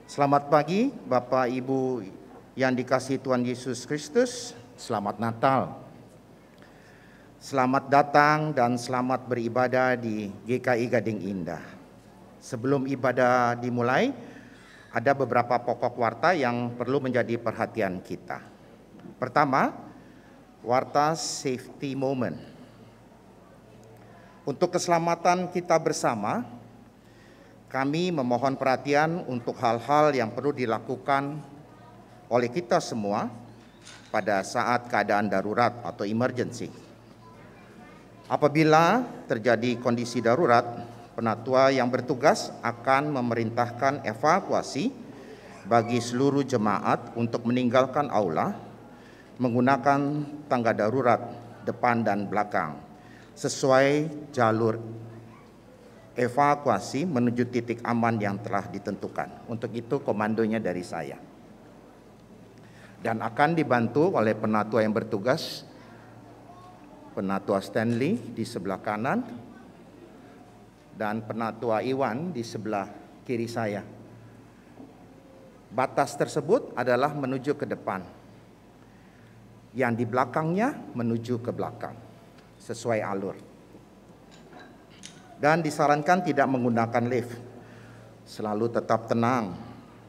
Selamat pagi, Bapak Ibu yang dikasihi Tuhan Yesus Kristus. Selamat Natal. Selamat datang dan selamat beribadah di GKI Gading Indah. Sebelum ibadah dimulai, ada beberapa pokok warta yang perlu menjadi perhatian kita. Pertama, warta safety moment. Untuk keselamatan kita bersama, kami memohon perhatian untuk hal-hal yang perlu dilakukan oleh kita semua pada saat keadaan darurat atau emergency. Apabila terjadi kondisi darurat, penatua yang bertugas akan memerintahkan evakuasi bagi seluruh jemaat untuk meninggalkan aula menggunakan tangga darurat depan dan belakang sesuai jalur evakuasi menuju titik aman yang telah ditentukan. Untuk itu komandonya dari saya. Dan akan dibantu oleh penatua yang bertugas, Penatua Stanley di sebelah kanan, dan Penatua Iwan di sebelah kiri saya. Batas tersebut adalah menuju ke depan. Yang di belakangnya menuju ke belakang, sesuai alur. Dan disarankan tidak menggunakan lift. Selalu tetap tenang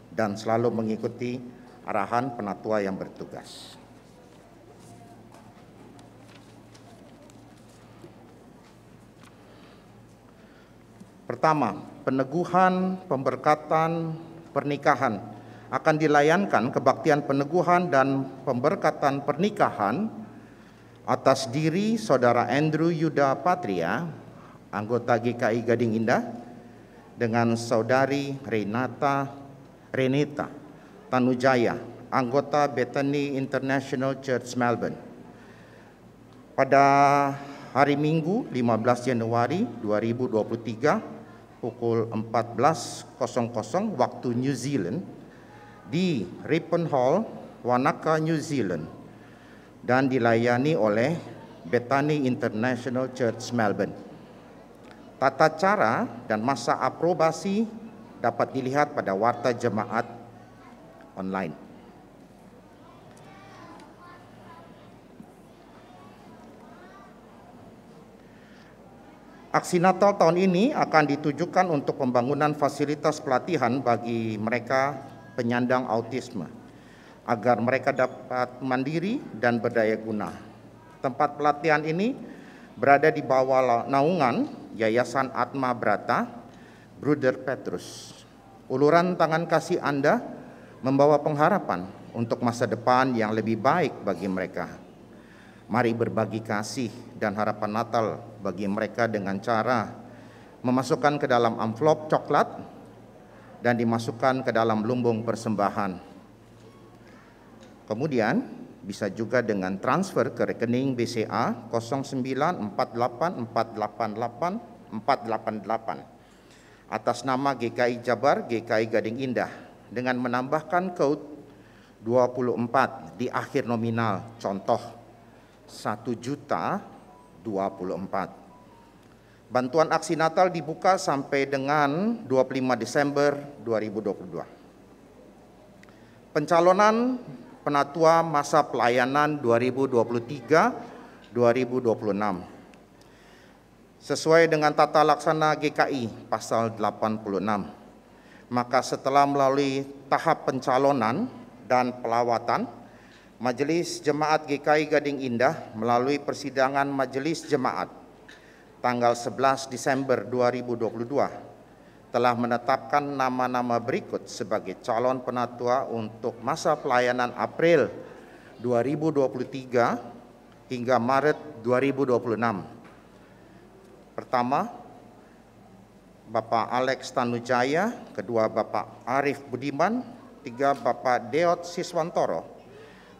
dan selalu mengikuti arahan penatua yang bertugas. Pertama, peneguhan pemberkatan pernikahan akan dilayankan kebaktian peneguhan dan pemberkatan pernikahan atas diri Saudara Andrew Yuda Patria, anggota GKI Gading Indah, dengan Saudari Renata Tanujaya, anggota Bethany International Church Melbourne. Pada hari Minggu 15 Januari 2023 pukul 14.00 waktu New Zealand di Ripon Hall, Wanaka, New Zealand, dan dilayani oleh Bethany International Church Melbourne. Tata cara dan masa aprobasi dapat dilihat pada warta jemaat online. Aksi Natal tahun ini akan ditujukan untuk pembangunan fasilitas pelatihan bagi mereka penyandang autisme, agar mereka dapat mandiri dan berdaya guna. Tempat pelatihan ini berada di bawah naungan Yayasan Atma Brata, Bruder Petrus. Uluran tangan kasih Anda membawa pengharapan untuk masa depan yang lebih baik bagi mereka. Mari berbagi kasih dan harapan Natal bagi mereka dengan cara memasukkan ke dalam amplop coklat dan dimasukkan ke dalam lumbung persembahan. Kemudian bisa juga dengan transfer ke rekening BCA 0948488488 atas nama GKI Jabar GKI Gading Indah dengan menambahkan kode 24 di akhir nominal, contoh 1.024.000. Bantuan aksi Natal dibuka sampai dengan 25 Desember 2022. Pencalonan Penatua masa pelayanan 2023-2026 sesuai dengan tata laksana GKI pasal 86. Maka setelah melalui tahap pencalonan dan pelawatan, Majelis Jemaat GKI Gading Indah melalui persidangan Majelis Jemaat tanggal 11 Desember 2022 telah menetapkan nama-nama berikut sebagai calon penatua untuk masa pelayanan April 2023 hingga Maret 2026. Pertama, Bapak Alex Tanujaya, kedua Bapak Arif Budiman, tiga Bapak Deot Siswantoro,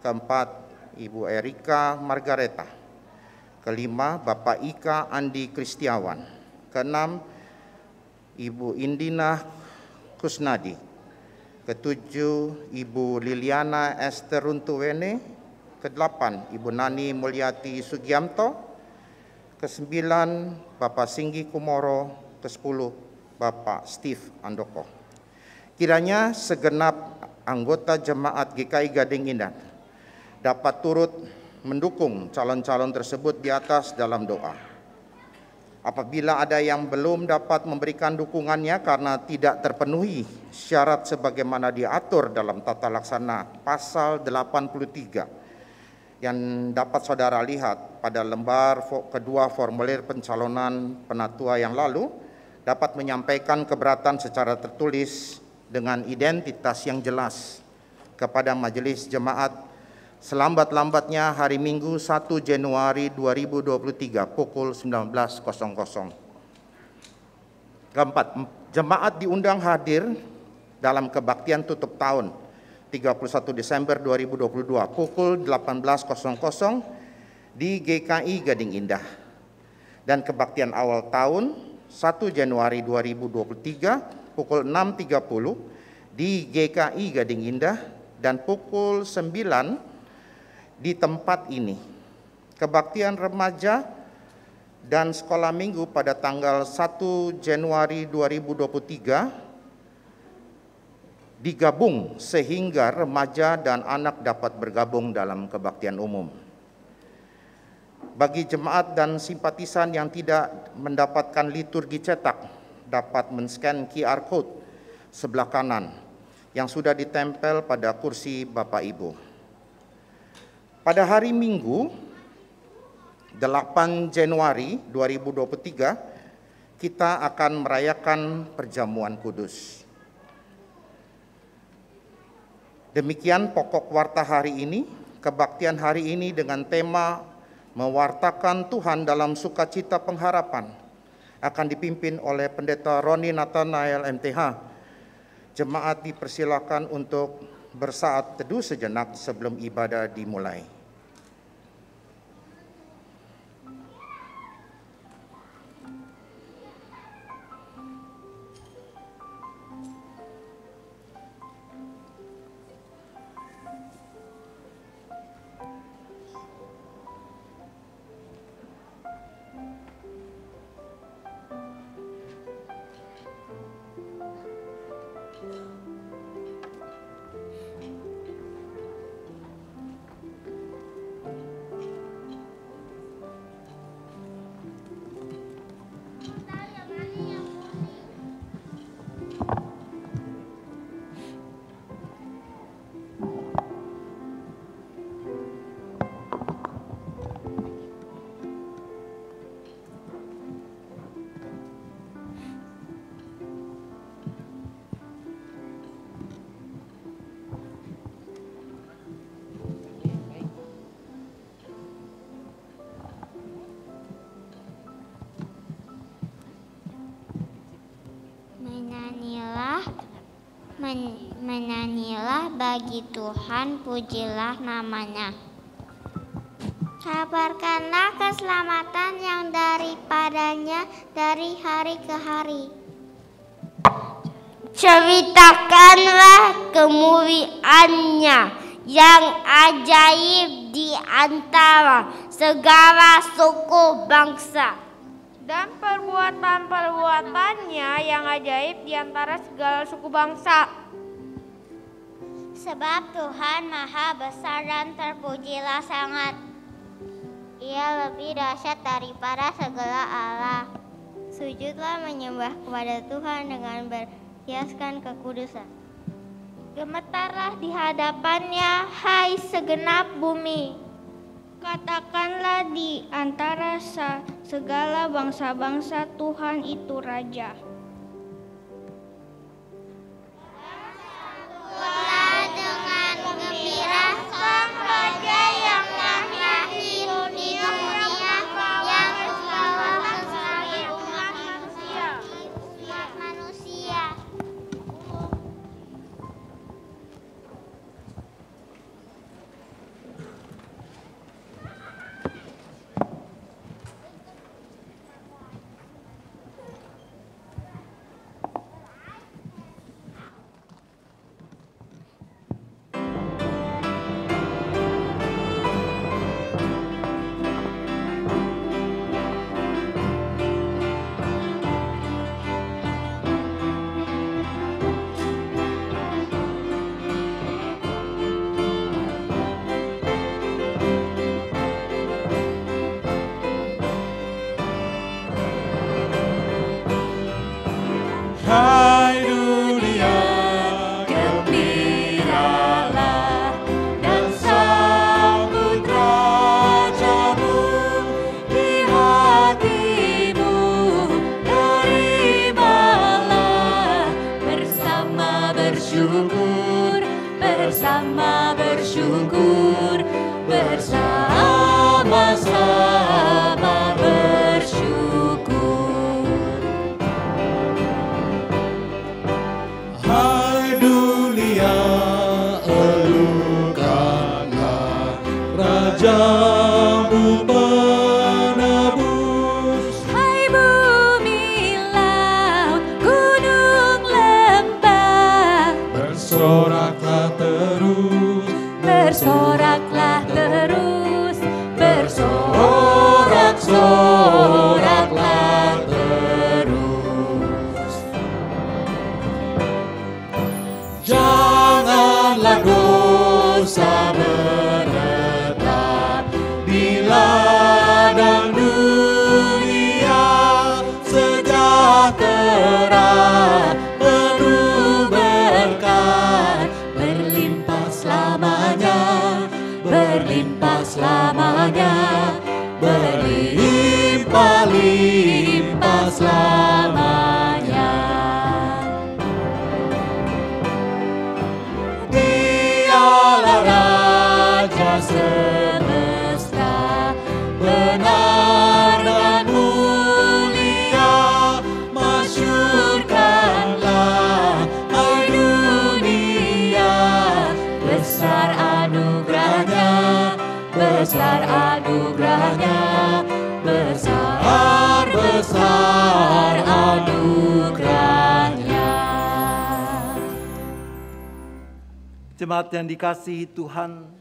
keempat Ibu Erika Margareta, kelima Bapak Ika Andi Kristiawan, keenam Ibu Indina Kusnadi, ketujuh Ibu Liliana Esther Runtuwene, kedelapan Ibu Nani Mulyati Sugiamto, ke-9 Bapak Singgi Kumoro, ke-10 Bapak Steve Andoko. Kiranya segenap anggota jemaat GKI Gading Indah dapat turut mendukung calon-calon tersebut di atas dalam doa. Apabila ada yang belum dapat memberikan dukungannya karena tidak terpenuhi syarat sebagaimana diatur dalam tata laksana pasal 83 yang dapat saudara lihat pada lembar kedua formulir pencalonan penatua yang lalu, dapat menyampaikan keberatan secara tertulis dengan identitas yang jelas kepada majelis jemaat selambat-lambatnya hari Minggu 1 Januari 2023 pukul 19.00. Keempat, jemaat diundang hadir dalam kebaktian tutup tahun 31 Desember 2022 pukul 18.00 di GKI Gading Indah, dan kebaktian awal tahun 1 Januari 2023 pukul 6.30 di GKI Gading Indah dan pukul 9 di tempat ini. Kebaktian remaja dan sekolah minggu pada tanggal 1 Januari 2023 digabung sehingga remaja dan anak dapat bergabung dalam kebaktian umum. Bagi jemaat dan simpatisan yang tidak mendapatkan liturgi cetak, dapat men-scan QR code sebelah kanan yang sudah ditempel pada kursi Bapak Ibu. Pada hari Minggu 8 Januari 2023 kita akan merayakan perjamuan kudus. Demikian pokok warta hari ini. Kebaktian hari ini dengan tema mewartakan Tuhan dalam sukacita pengharapan akan dipimpin oleh Pendeta Roni Nathanael MTH. Jemaat dipersilakan untuk bersaat teduh sejenak sebelum ibadah dimulai. Menyanyilah bagi Tuhan, pujilah namanya. Kabarkanlah keselamatan yang daripadanya dari hari ke hari. Ceritakanlah kemuliaannya yang ajaib di antara segala suku bangsa, dan perbuatan-perbuatannya yang ajaib di antara segala suku bangsa. Sebab Tuhan Maha Besar dan terpujilah sangat. Ia lebih dahsyat daripada segala Allah. Sujudlah menyembah kepada Tuhan dengan berhiaskan kekudusan. Gemetarlah di hadapannya, hai segenap bumi. Katakanlah di antara segala bangsa-bangsa, Tuhan itu Raja. Sambutlah dengan gembira Sang Raja yang lahir di dunia, yang membawa keselamatan umat manusia. bersama-sama bersyukur. Hai dunia, elukanlah Rajamu penebus. Hai bumi, laut, gunung, lembah, Bersoraklah terus, bersoraklah terus, bersorak-soraklah terus. janganlah dosa menetap di ladang dunia. Sejahtera penuh berkat, Berlimpah selamanya, berlimpah selamanya, berlimpah-limpah selamanya. Dialah Raja semesta, benar dan mulia. Masyurkanlah, hai dunia, besar anugerahnya, besar anugerahnya, besar anugerahnya. Jemaat yang dikasihi Tuhan,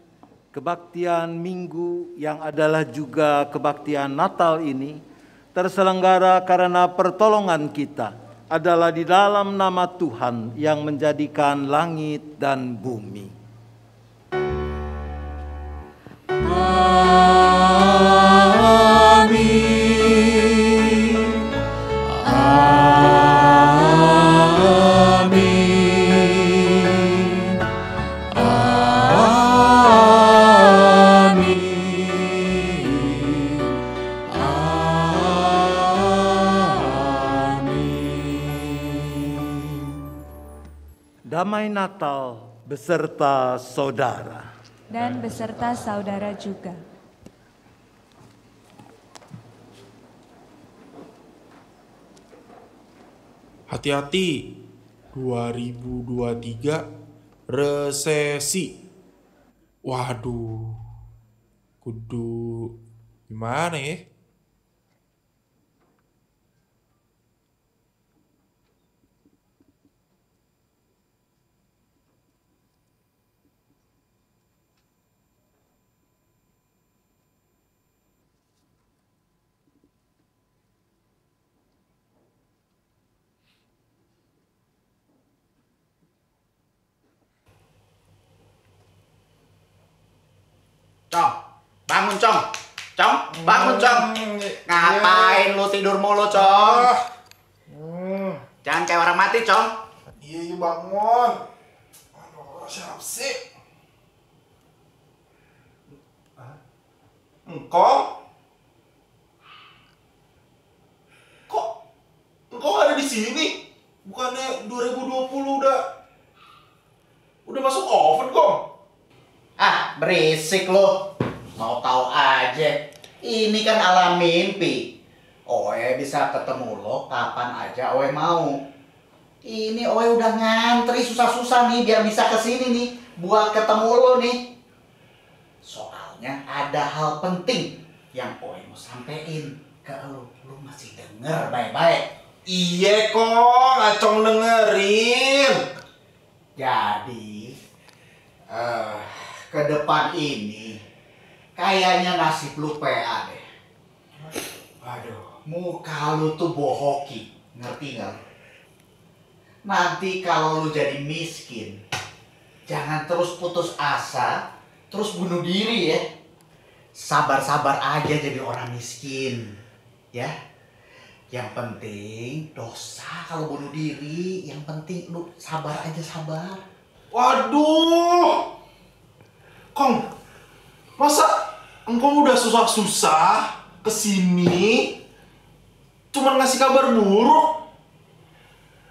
kebaktian Minggu yang adalah juga kebaktian Natal ini terselenggara karena pertolongan kita adalah di dalam nama Tuhan yang menjadikan langit dan bumi. Amin. Amin. Damai Natal beserta saudara. Dan beserta saudara juga. Hati-hati, 2023 resesi. Waduh, kudu gimana ya? Cong, bangun Cong. Cong, bangun Cong. Ngapain lu tidur mulu Cong? Jangan kayak orang mati Cong. Iya, bangun. Aduh, siapa sih? Engkau? Engkau ada di sini? Bukannya 2020 udah masuk oven kok? Ah, berisik lu. Mau tahu aja. Ini kan alam mimpi. Oe bisa ketemu lo kapan aja Oe mau. Ini Oe udah ngantri susah-susah nih biar bisa kesini nih buat ketemu lo nih. Soalnya ada hal penting yang Oe mau sampein ke lo. Lo masih denger baik-baik. Iya kok, ngacong dengerin. Jadi, ke depan ini kayaknya nasib lu PA deh. Aduh, muka lu tuh bohoki, ngerti gak? Nanti kalau lu jadi miskin, jangan terus putus asa, terus bunuh diri ya. Sabar-sabar aja jadi orang miskin, ya. Yang penting dosa kalau bunuh diri, yang penting lu sabar aja, sabar. Waduh, Kong, masa engkau udah susah-susah kesini, cuman ngasih kabar buruk?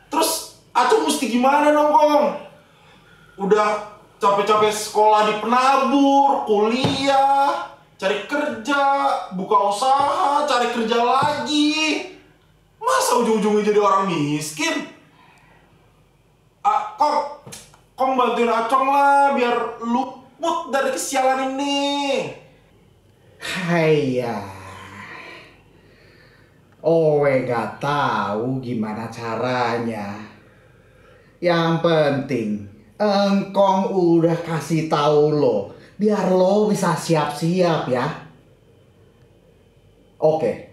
Terus Aco mesti gimana dong, Kong? Udah capek-capek sekolah di penabur, kuliah, cari kerja, buka usaha, cari kerja lagi. Masa ujung-ujungnya jadi orang miskin? Kong bantuin Acong lah biar luput dari kesialan ini. Haiya. Owe gak tahu gimana caranya. Yang penting engkong udah kasih tahu lo, biar lo bisa siap-siap ya. Oke.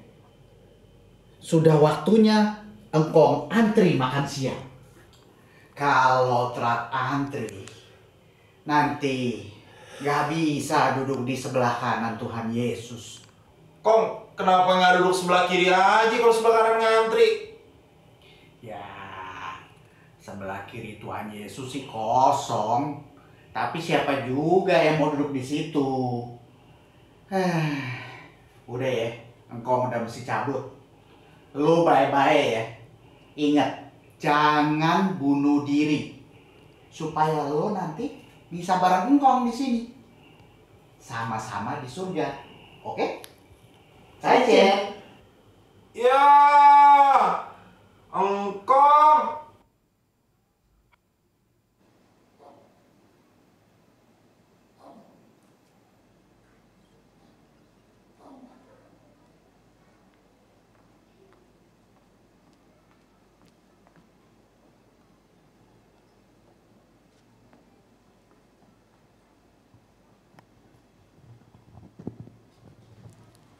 Sudah waktunya engkong antri makan siang. Kalau telat antri, nanti gak bisa duduk di sebelah kanan Tuhan Yesus. Kong, kenapa nggak duduk sebelah kiri aja kalau sebelah kanan ngantri? Ya, sebelah kiri Tuhan Yesus sih kosong. Tapi siapa juga yang mau duduk di situ? Udah ya, engkau udah mesti cabut. Lu bye-bye ya. Ingat, jangan bunuh diri. Supaya lo nanti bisa bareng engkong di sini. Sama-sama di surga. Oke? Saja. Ya, engkong.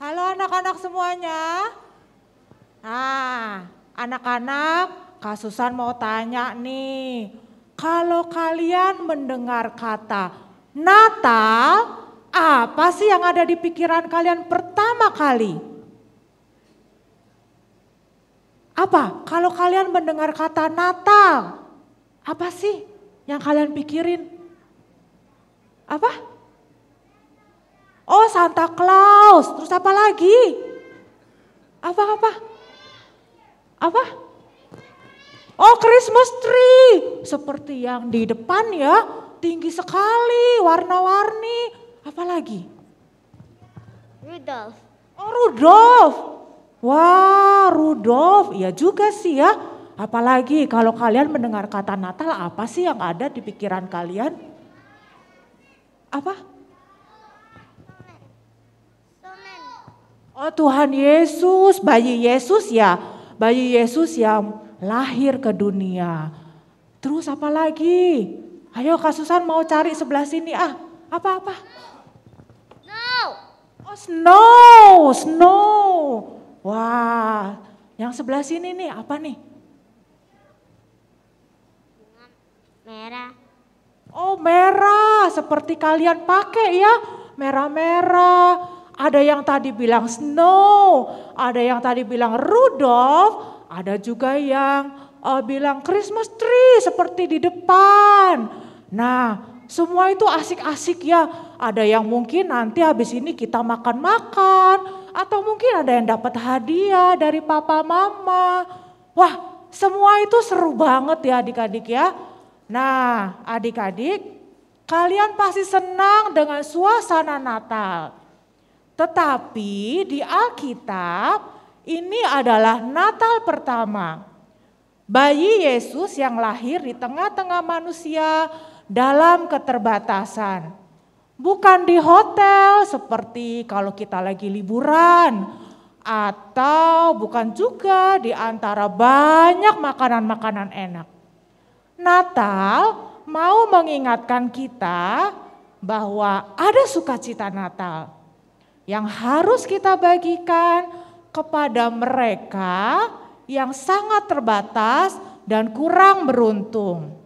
Halo anak-anak semuanya. Nah, anak-anak, Kak Susan mau tanya nih. Kalau kalian mendengar kata Natal, apa sih yang ada di pikiran kalian pertama kali? Apa? Kalau kalian mendengar kata Natal, apa sih yang kalian pikirin? Apa? Oh, Santa Claus. Terus apa lagi? Apa? Oh, Christmas tree. Seperti yang di depan ya. Tinggi sekali, warna-warni. Apa lagi? Rudolph. Oh, Rudolph. Wah, Rudolph. Iya juga sih ya. Apalagi kalau kalian mendengar kata Natal, apa sih yang ada di pikiran kalian? Apa? Oh, Tuhan Yesus, bayi Yesus ya. Bayi Yesus yang lahir ke dunia. Terus apa lagi? Ayo Kak Susan mau cari sebelah sini Apa? No. Oh, snow. Wah, yang sebelah sini nih apa nih? Bunga merah. Oh, merah. Seperti kalian pakai ya. Merah-merah. Ada yang tadi bilang snow, ada yang tadi bilang Rudolph, ada juga yang bilang Christmas tree seperti di depan. Nah, semua itu asik-asik ya. Ada yang mungkin nanti habis ini kita makan-makan, atau mungkin ada yang dapat hadiah dari papa mama. Wah, semua itu seru banget ya adik-adik ya. Nah, adik-adik, kalian pasti senang dengan suasana Natal. Tetapi di Alkitab ini adalah Natal pertama. Bayi Yesus yang lahir di tengah-tengah manusia dalam keterbatasan. Bukan di hotel seperti kalau kita lagi liburan. Atau bukan juga di antara banyak makanan-makanan enak. Natal mau mengingatkan kita bahwa ada sukacita Natal yang harus kita bagikan kepada mereka yang sangat terbatas dan kurang beruntung.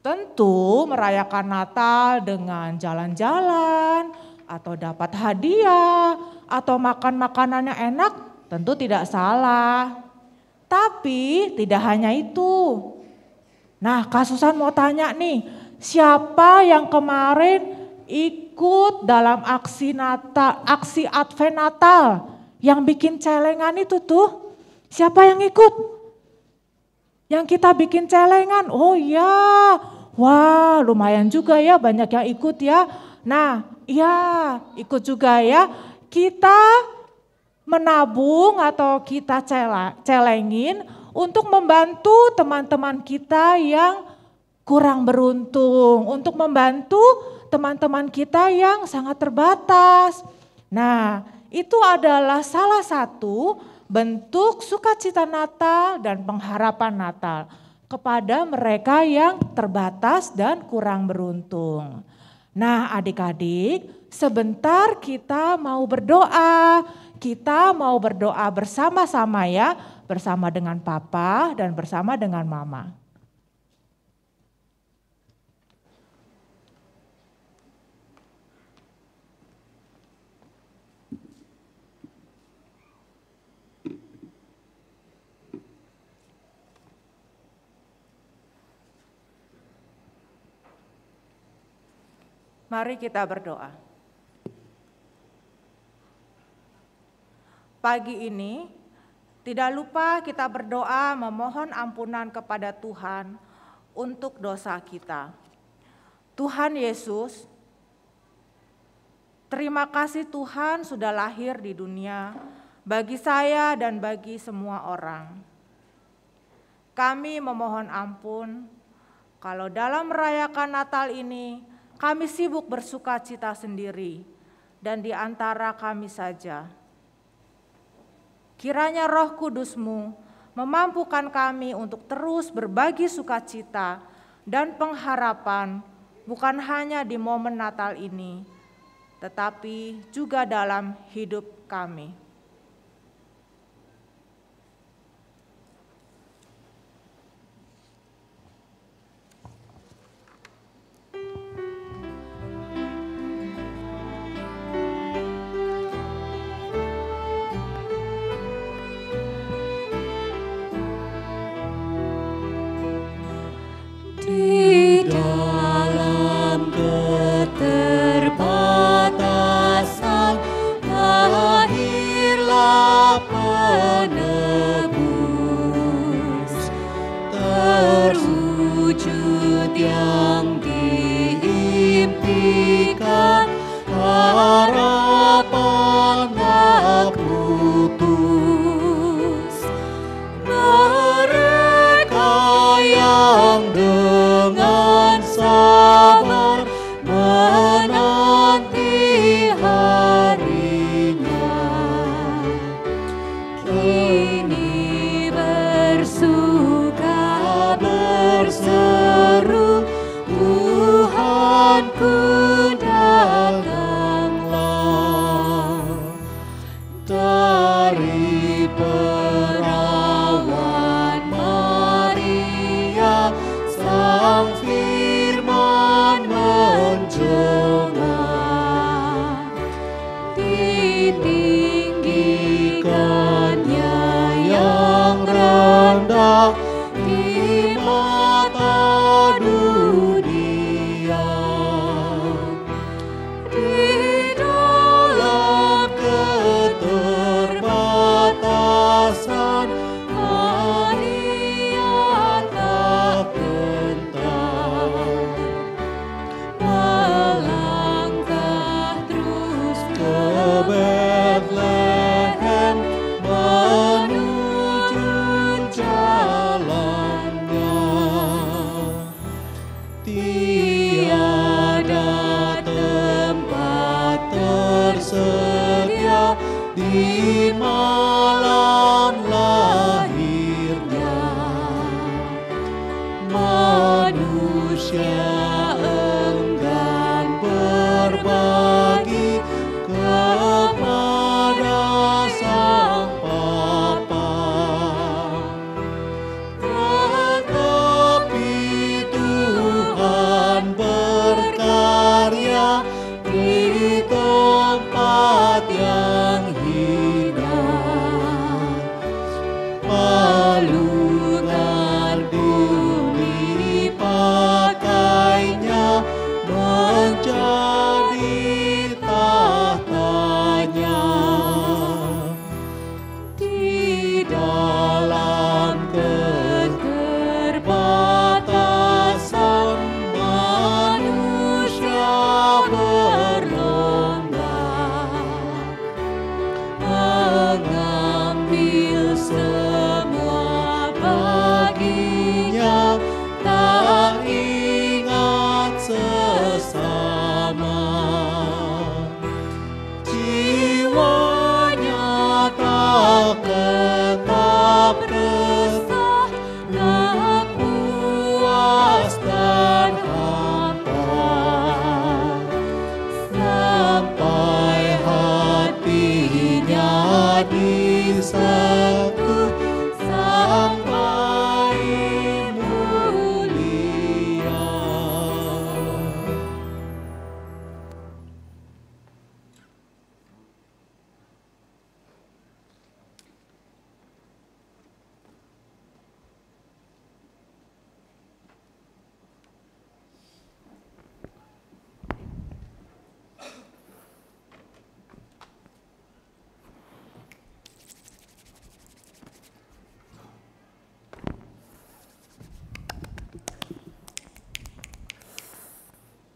Tentu merayakan Natal dengan jalan-jalan atau dapat hadiah atau makan makanan yang enak tentu tidak salah. Tapi tidak hanya itu. Nah, Kak Susan mau tanya nih, siapa yang kemarin ikut dalam aksi Advent Natal yang bikin celengan itu tuh? Siapa yang ikut? Yang kita bikin celengan. Oh iya, wah lumayan juga ya banyak yang ikut ya. Nah, Ya, ikut juga ya. Kita menabung atau kita celengin untuk membantu teman-teman kita yang kurang beruntung, untuk membantu teman-teman kita yang sangat terbatas. Nah, itu adalah salah satu bentuk sukacita Natal dan pengharapan Natal kepada mereka yang terbatas dan kurang beruntung. Nah, adik-adik, sebentar kita mau berdoa. Kita mau berdoa bersama-sama ya, bersama dengan Papa dan bersama dengan Mama. Mari kita berdoa. Pagi ini, tidak lupa kita berdoa memohon ampunan kepada Tuhan untuk dosa kita. Tuhan Yesus, terima kasih Tuhan sudah lahir di dunia bagi saya dan bagi semua orang. Kami memohon ampun kalau dalam merayakan Natal ini kami sibuk bersuka cita sendiri dan di antara kami saja. Kiranya Roh Kudus-Mu memampukan kami untuk terus berbagi sukacita dan pengharapan bukan hanya di momen Natal ini, tetapi juga dalam hidup kami. Di dalam keterbatasan lahirlah penebus, terwujud yang diimpikan, harapan tak putus. Mereka yang dengan sabar menanti harinya, kini bersuka berseru, Tuhanku datanglah. Dari perawan Maria, Sang Firman menjelma, ditinggikannya yang rendah di mata dunia. Di dalam keterbatasan Maria tak gentar, melangkah terus ke Bethlehem menuju jalannya. Tiada tempat tersedia di malam lahirnya. Manusia enggan berbagi kepada Sang Bapa, tetapi Tuhan berkarya di tempat yang hina. Palungan duli pakainya menjadi tahtanya. Di dalam keterbatasan manusia berlomba, tetap resah, tak puas dan hampa, sampai hatinya disentuh sampai mulia.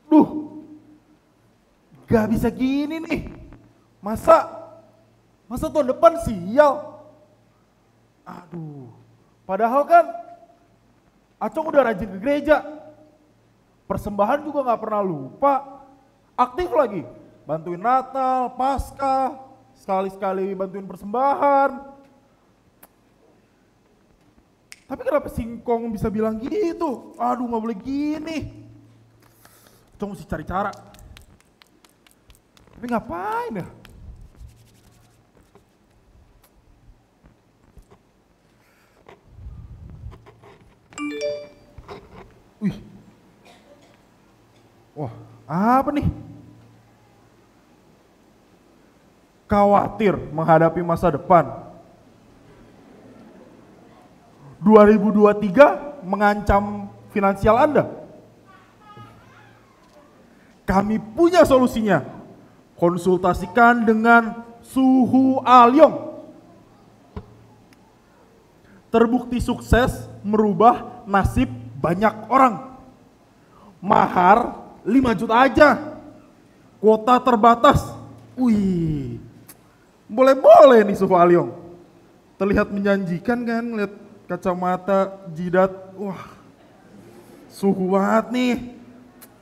Duh, gak bisa gini nih. Masa tahun depan sial. Aduh, padahal kan Acong udah rajin ke gereja. Persembahan juga gak pernah lupa. Aktif lagi, bantuin Natal, Paskah, sekali-sekali bantuin persembahan. Tapi kenapa Singkong bisa bilang gitu? Aduh, gak boleh gini. Acong mesti cari cara. Tapi ngapain ya? Wih. Wah, apa nih? Khawatir menghadapi masa depan. 2023 mengancam finansial Anda. Kami punya solusinya. Konsultasikan dengan Suhu Alyong. Terbukti sukses merubah nasib banyak orang. Mahar 5 juta aja. Kuota terbatas. Wih, boleh-boleh nih Suhu Alyong. Terlihat menjanjikan kan, lihat kacamata, jidat. Wah, suhu banget nih.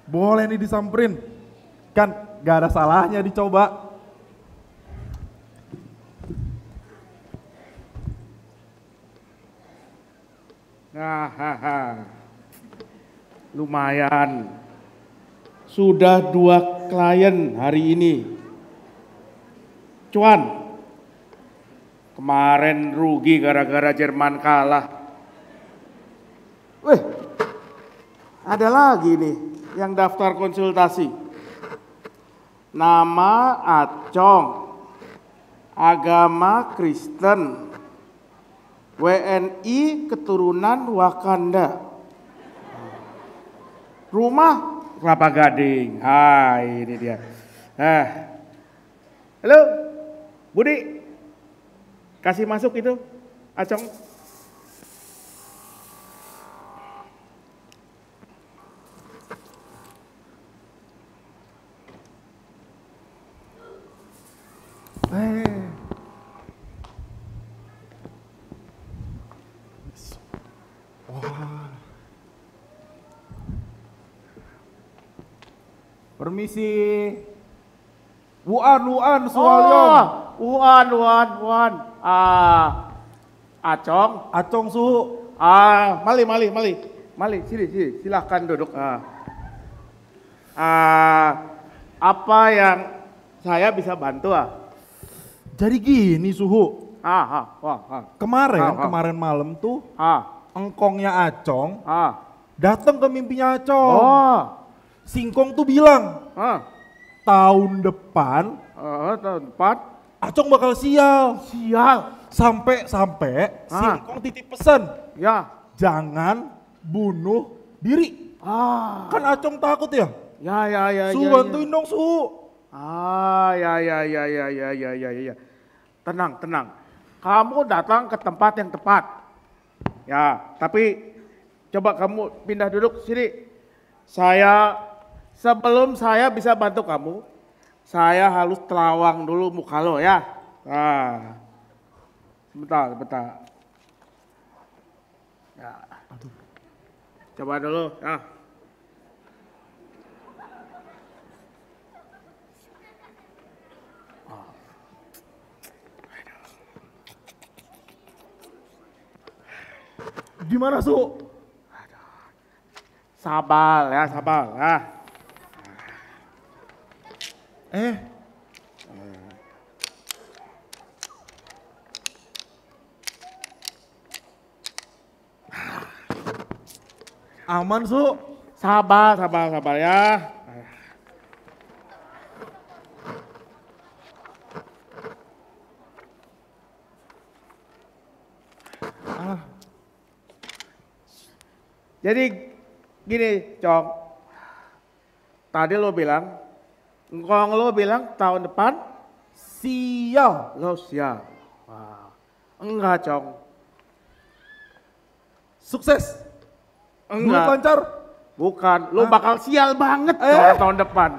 Boleh nih disamperin. Kan gak ada salahnya dicoba. Nah, lumayan. Sudah 2 klien hari ini. Cuan, kemarin rugi gara-gara Jerman kalah. Weh, ada lagi nih yang daftar konsultasi. Nama Acong, agama Kristen, WNI keturunan Wakanda, rumah Kelapa Gading. Hai, ini dia. Halo, Budi, kasih masuk itu Acong. Wah. Permisi. Wuan, Sualyong. Wuan. Acong Suhu. Mali, sini, silahkan duduk. Apa yang saya bisa bantu? Jadi gini Suhu. Kemarin Kemarin malam tuh engkongnya Acong datang ke mimpinya Acong. Oh. Singkong tuh bilang tahun depan Acong bakal sial. Sampai Singkong titip pesan. Ya. Jangan bunuh diri. Kan Acong takut ya. Ya. Su bantuin dong Su. Ya. Tenang. Kamu datang ke tempat yang tepat. Ya, tapi coba kamu pindah duduk sini. Sebelum saya bisa bantu kamu, saya harus terawang dulu muka lo ya. Sebentar. Ya. Coba dulu ya. Gimana, Su? Sabar ya, sabar ya. Aman, Su. Sabar, sabar, sabar ya. Jadi gini, Cong. Tadi lo bilang, engkong lo bilang tahun depan Sial. lo siap. Wah. Enggak, Cong. Sukses. Duit Enggak. lancar. Bukan, lo bakal sial banget tahun depan.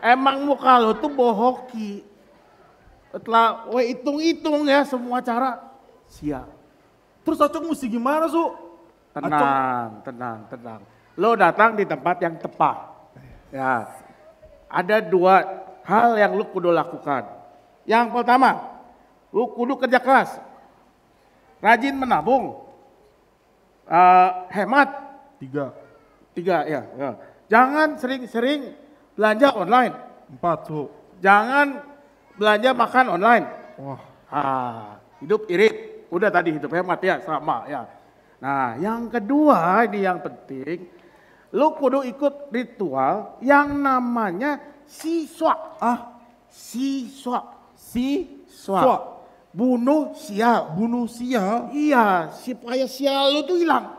Emang muka lo tuh bohoki. Setelah hitung-hitung ya semua cara, sial. Terus Acong mesti gimana, Su? Tenang, tenang, tenang. Lo datang di tempat yang tepat. Ya, ada 2 hal yang lo kudu lakukan. Yang pertama, lo kudu kerja keras. Rajin menabung. Hemat. 3 ya, ya. Jangan sering-sering belanja online. 4, Su. Jangan belanja makan online. Wah. Hidup irit. Udah tadi hidup hemat ya, sama ya. Nah, yang kedua ini yang penting, lu kudu ikut ritual yang namanya siswa. Siswa. Siswa. Bunuh sial. Bunuh sial? Iya, supaya sial lu tuh hilang.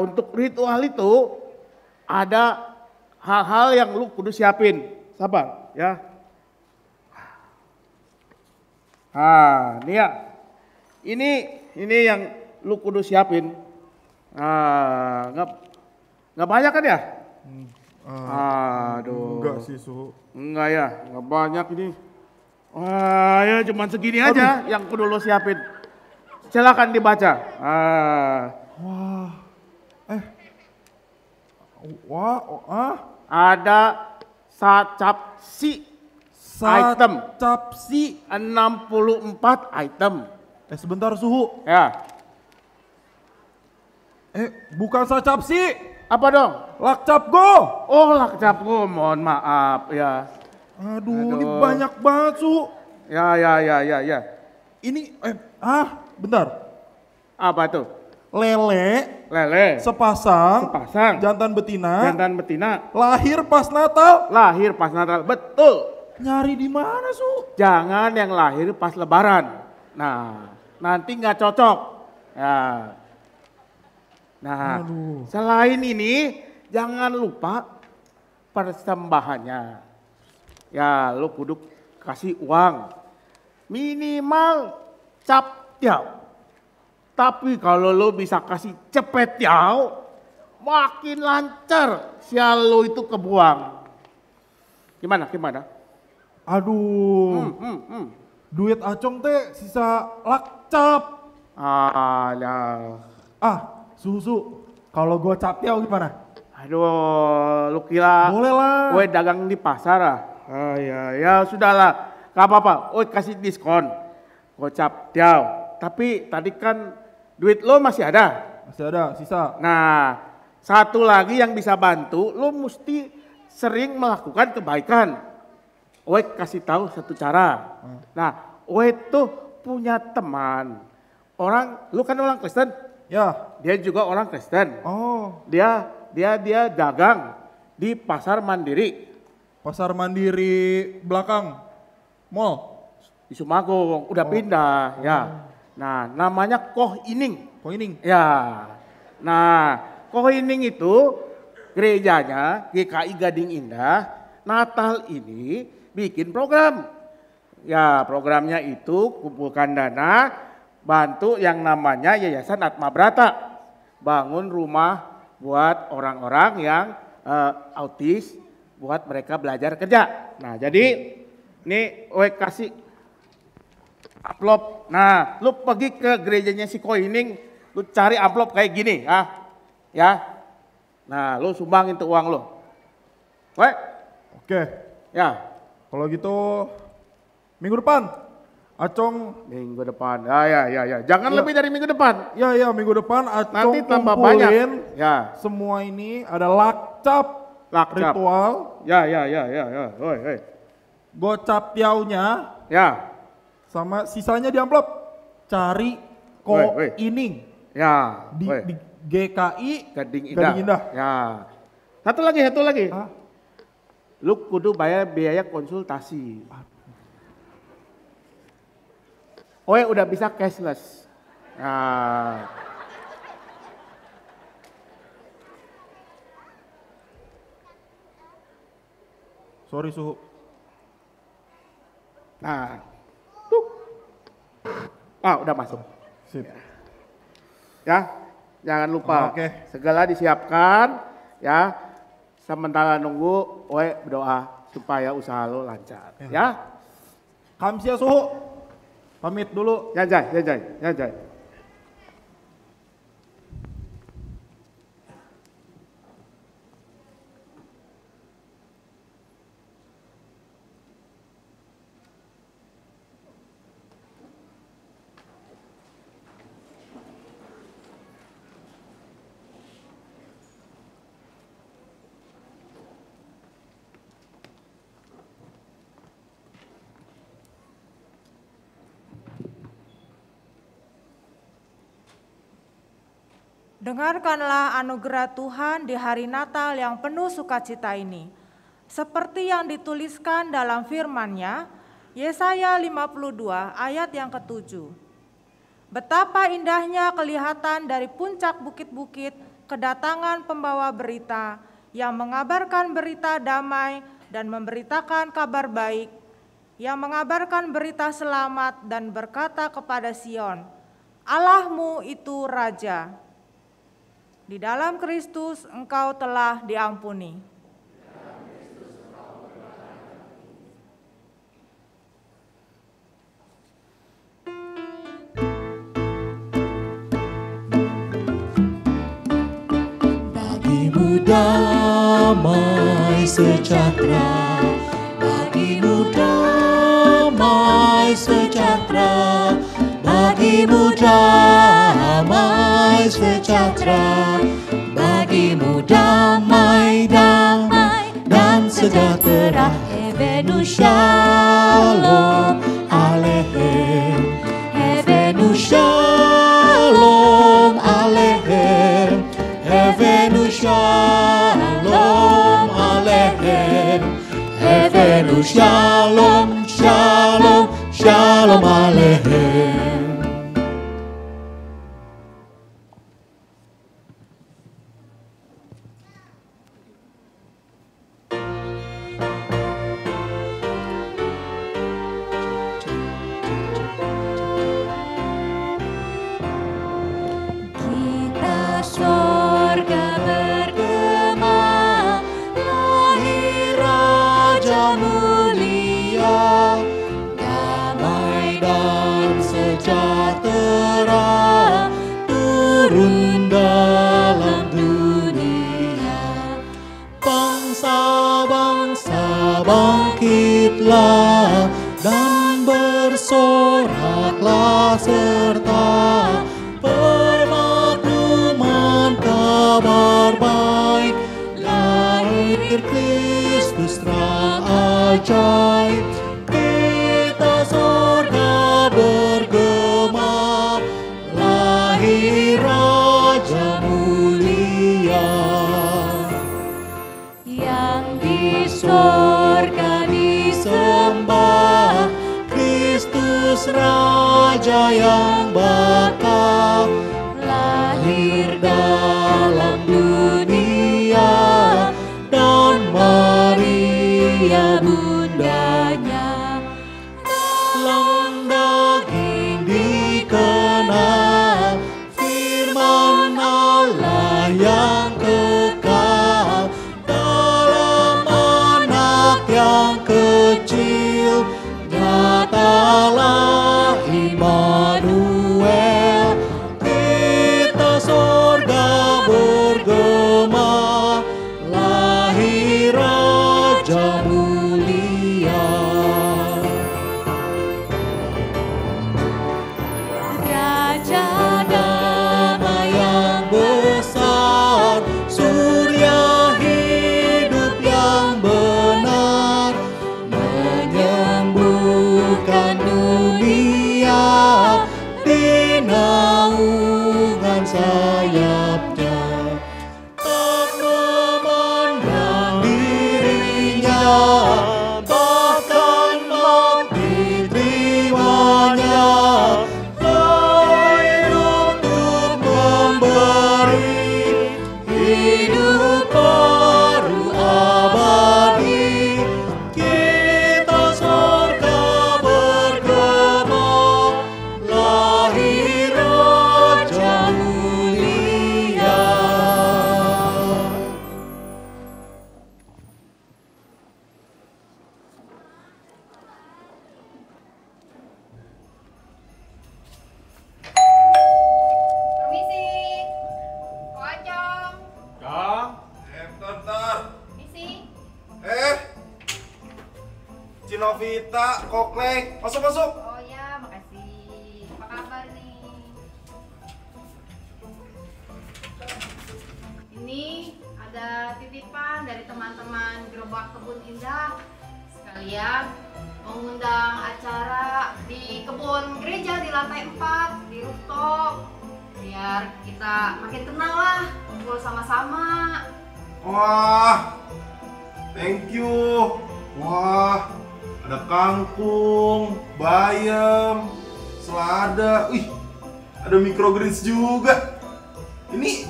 Untuk ritual itu ada hal-hal yang lu kudu siapin. Sabar ya. Nih ya. Ini yang lu kudu siapin. Nggak banyak kan ya? Aduh. Enggak sih, Su. Enggak ya, nggak banyak ini. Wah, ya cuman segini aja yang kudu lu siapin. Silakan dibaca. Ada sacapsi item. Sacapsi 64 item. Sebentar, Suhu. Ya. Bukan sacapsi. Apa dong? Lakcapgo. Oh, lakcapgo. Mohon maaf ya. Aduh, ini banyak banget, Su. Ya. Ini, bentar. Apa tuh? Lele. Sepasang. Jantan betina. Lahir pas Natal. Betul. Nyari di mana, Su? Jangan yang lahir pas Lebaran. Nah, nanti nggak cocok. Ya. Nah, selain ini jangan lupa persembahannya. Ya, lo kudu kasih uang. Minimal cap tiao. Tapi kalau lo bisa kasih cepet tiao, makin lancar sial lo itu kebuang. Gimana? Aduh. Duit Acong teh sisa lakcap. Susu. Kalau gue cap tiao gimana? Aduh, lu kira boleh lah. Gue dagang di pasar ya sudahlah. Gak apa-apa, kasih diskon. Gue cap tiao. Tapi tadi kan duit lo masih ada. Masih ada, sisa. Nah, satu lagi yang bisa bantu, lo mesti sering melakukan kebaikan. Oe kasih tahu satu cara. Nah, Oe tuh punya teman. Lu kan orang Kristen? Ya. Dia juga orang Kristen. Oh. Dia dagang di Pasar Mandiri. Pasar Mandiri belakang mall. Di Sumagong, udah pindah ya. Nah, namanya Koh Ining. Ya. Nah, Koh Ining itu gerejanya GKI Gading Indah Natal ini bikin program. Ya, programnya itu kumpulkan dana bantu yang namanya Yayasan Atma Brata. Bangun rumah buat orang-orang yang autis, buat mereka belajar kerja. Nah, jadi ini kasih amplop. Nah, lu pergi ke gerejanya si Koh Ining, lu cari amplop kayak gini, ya. Nah, lu sumbangin tuh uang lu. Oke. Ya. Kalau gitu minggu depan. Acong minggu depan. Ya. Jangan Ya. lebih dari minggu depan. Ya, minggu depan Acong Nanti tambah kumpulin banyak. Ya. semua ini ada lakcap ritual. Ya. Oi. Gocap piaunya. Ya. Sama sisanya di amplop. Cari Woi. Ining. Ya. Di GKI Gading Gading Indah. Ya. Satu lagi. Lu kudu bayar biaya konsultasi. Udah bisa cashless. Nah. Sorry suhu. Nah. Udah masuk. Sip. Ya, jangan lupa. Oke. Segala disiapkan, ya. Sementara nunggu, berdoa supaya usaha lo lancar, ya. Kamsia suhu. Pamit dulu. Ya, Jai. Dengarkanlah anugerah Tuhan di hari Natal yang penuh sukacita ini. Seperti yang dituliskan dalam firman-Nya, Yesaya 52 ayat yang ke-7. Betapa indahnya kelihatan dari puncak bukit-bukit kedatangan pembawa berita yang mengabarkan berita damai dan memberitakan kabar baik, yang mengabarkan berita selamat dan berkata kepada Sion, Allahmu itu Raja. Di dalam Kristus engkau telah diampuni. Bagimu damai sejahtera, bagimu damai sejahtera, bagimu damai sejahtera, bagimu damai dan sejahtera. Hebenu shalom aleichem, Hebenu shalom aleichem, Hebenu shalom aleichem, Hebenu shalom aleichem. Bangkitlah dan bersoraklah serta permakluman kabar baik, lahir Kristus terang ajaib. Kita sorga bergema, lahir Raja mulia. Yang di sorga disembah, Kristus Raja yang bakal lahir dalam dunia, dan Maria bundanya dalam daging dikenal, firman Allah yang kekal dalam anak yang kecil. Nyatalah Immanuel, kita sorga bergema, lahir Raja mulia. Cinovita, Koklek, masuk. Oh ya, makasih. Apa kabar nih? Ini ada titipan dari teman-teman Gerobak Kebun Indah. Sekalian mengundang acara di kebun gereja di lantai 4 di rooftop. Biar kita makin tenang lah, kumpul sama-sama. Wah, thank you. Wah, ada kangkung, bayam, selada. Wih, ada microgreens juga. Ini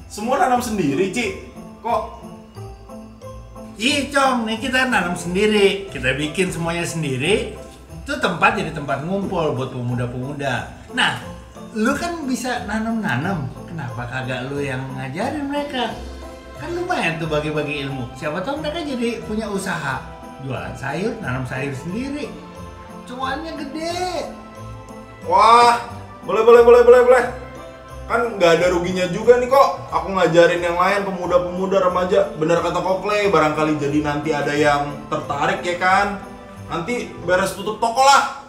semua nanam sendiri, Ci. Kok? Iya, Cong, nih kita nanam sendiri. Kita bikin semuanya sendiri. Itu tempat jadi tempat ngumpul buat pemuda-pemuda. Nah, lu kan bisa nanam-nanam. Kenapa kagak lu yang ngajarin mereka? Kan lumayan tuh bagi-bagi ilmu. Siapa tahu mereka jadi punya usaha. Jualan sayur, nanam sayur sendiri. Cuannya gede. Wah, boleh. Kan nggak ada ruginya juga nih kok. Aku ngajarin yang lain, pemuda-pemuda, remaja. Bener kata Kokley, barangkali jadi nanti ada yang tertarik ya kan. Nanti beres tutup toko lah.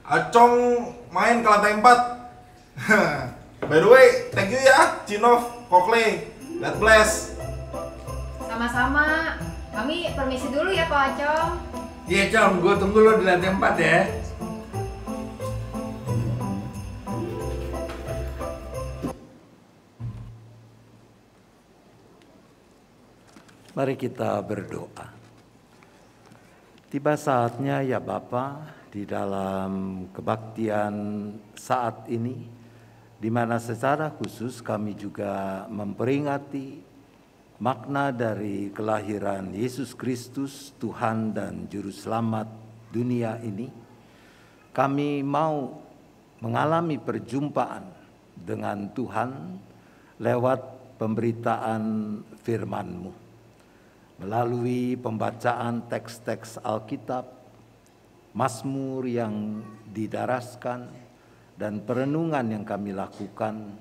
Acong main ke lantai 4. By the way, thank you ya, Cinov, Kokley. God bless. Sama-sama. Kami permisi dulu ya Pak Acong. Iya, Cong, gue tunggu lo di lantai 4 ya. Mari kita berdoa. Tiba saatnya ya Bapa, di dalam kebaktian saat ini, di mana secara khusus kami juga memperingati makna dari kelahiran Yesus Kristus, Tuhan dan Juru Selamat dunia ini. Kami mau mengalami perjumpaan dengan Tuhan lewat pemberitaan firman-Mu. Melalui pembacaan teks-teks Alkitab, Mazmur yang didaraskan, dan perenungan yang kami lakukan,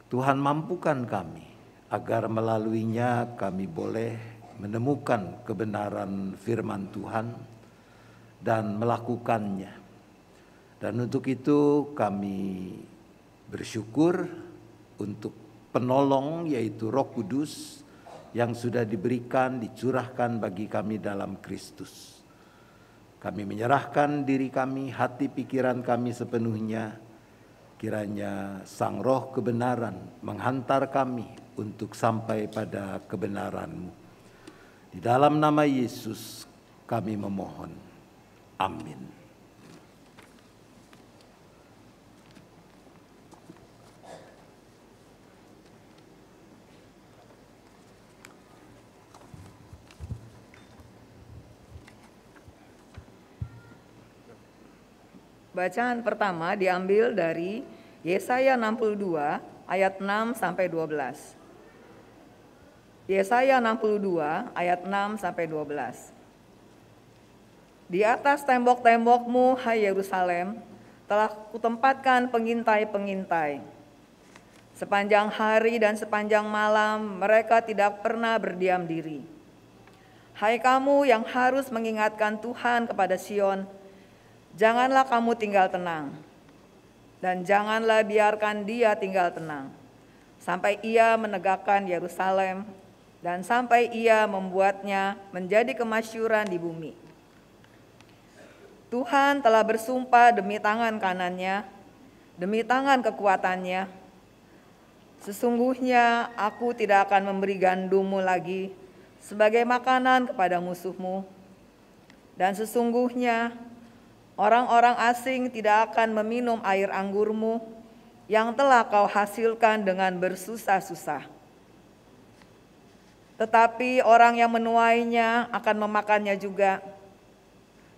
Tuhan mampukan kami agar melaluinya kami boleh menemukan kebenaran firman Tuhan dan melakukannya. Dan untuk itu kami bersyukur untuk penolong yaitu Roh Kudus yang sudah diberikan, dicurahkan bagi kami dalam Kristus. Kami menyerahkan diri kami, hati pikiran kami sepenuhnya. Kiranya Sang Roh kebenaran menghantar kami untuk sampai pada kebenaran-Mu. Di dalam nama Yesus kami memohon. Amin. Bacaan pertama diambil dari Yesaya 62 ayat 6 sampai 12. Yesaya 62 ayat 6 sampai 12. Di atas tembok-tembokmu, hai Yerusalem, telah kutempatkan pengintai-pengintai. Sepanjang hari dan sepanjang malam mereka tidak pernah berdiam diri. Hai kamu yang harus mengingatkan Tuhan kepada Sion, janganlah kamu tinggal tenang, dan janganlah biarkan dia tinggal tenang, sampai ia menegakkan Yerusalem, dan sampai ia membuatnya menjadi kemasyhuran di bumi. Tuhan telah bersumpah demi tangan kanannya, demi tangan kekuatannya, sesungguhnya aku tidak akan memberi gandummu lagi sebagai makanan kepada musuhmu, dan sesungguhnya orang-orang asing tidak akan meminum air anggurmu yang telah kau hasilkan dengan bersusah-susah. Tetapi orang yang menuainya akan memakannya juga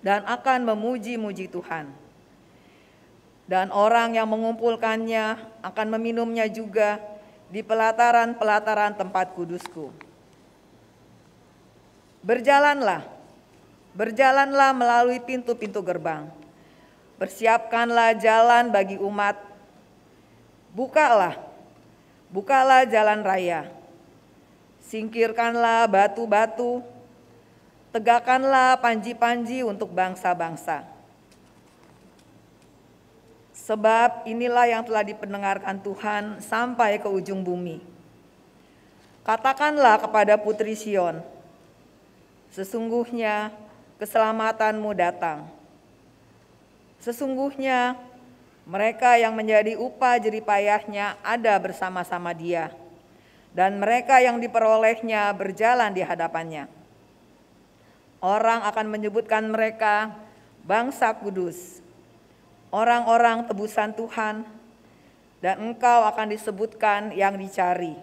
dan akan memuji-muji Tuhan. Dan orang yang mengumpulkannya akan meminumnya juga di pelataran-pelataran tempat kudusku. Berjalanlah melalui pintu-pintu gerbang. Persiapkanlah jalan bagi umat. Bukalah jalan raya. Singkirkanlah batu-batu. tegakkanlah panji-panji untuk bangsa-bangsa. Sebab inilah yang telah dipendengarkan Tuhan sampai ke ujung bumi. Katakanlah kepada putri Sion, sesungguhnya keselamatanmu datang. Sesungguhnya mereka yang menjadi upah jeripayahnya ada bersama-sama dia, dan mereka yang diperolehnya berjalan di hadapannya. Orang akan menyebutkan mereka bangsa kudus, orang-orang tebusan Tuhan, dan engkau akan disebutkan yang dicari,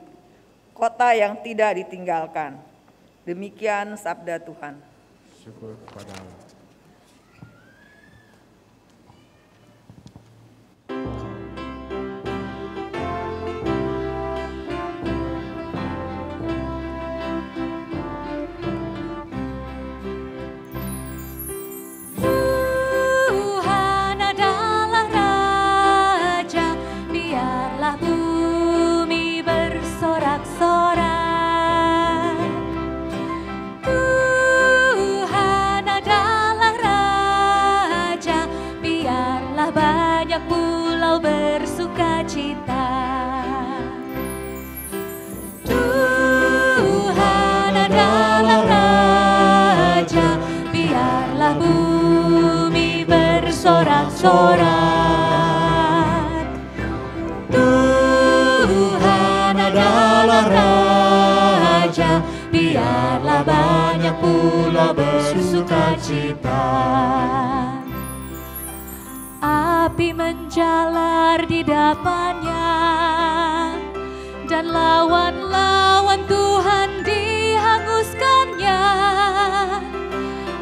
kota yang tidak ditinggalkan. Demikian sabda Tuhan. Syukur kepada Allah. Tuhan adalah Raja, biarlah bumi bersorak-sorak. Tuhan adalah Raja, biarlah banyak pulau bersukacita. Api menjalar di depannya, dan lawan-lawan Tuhan dihanguskannya.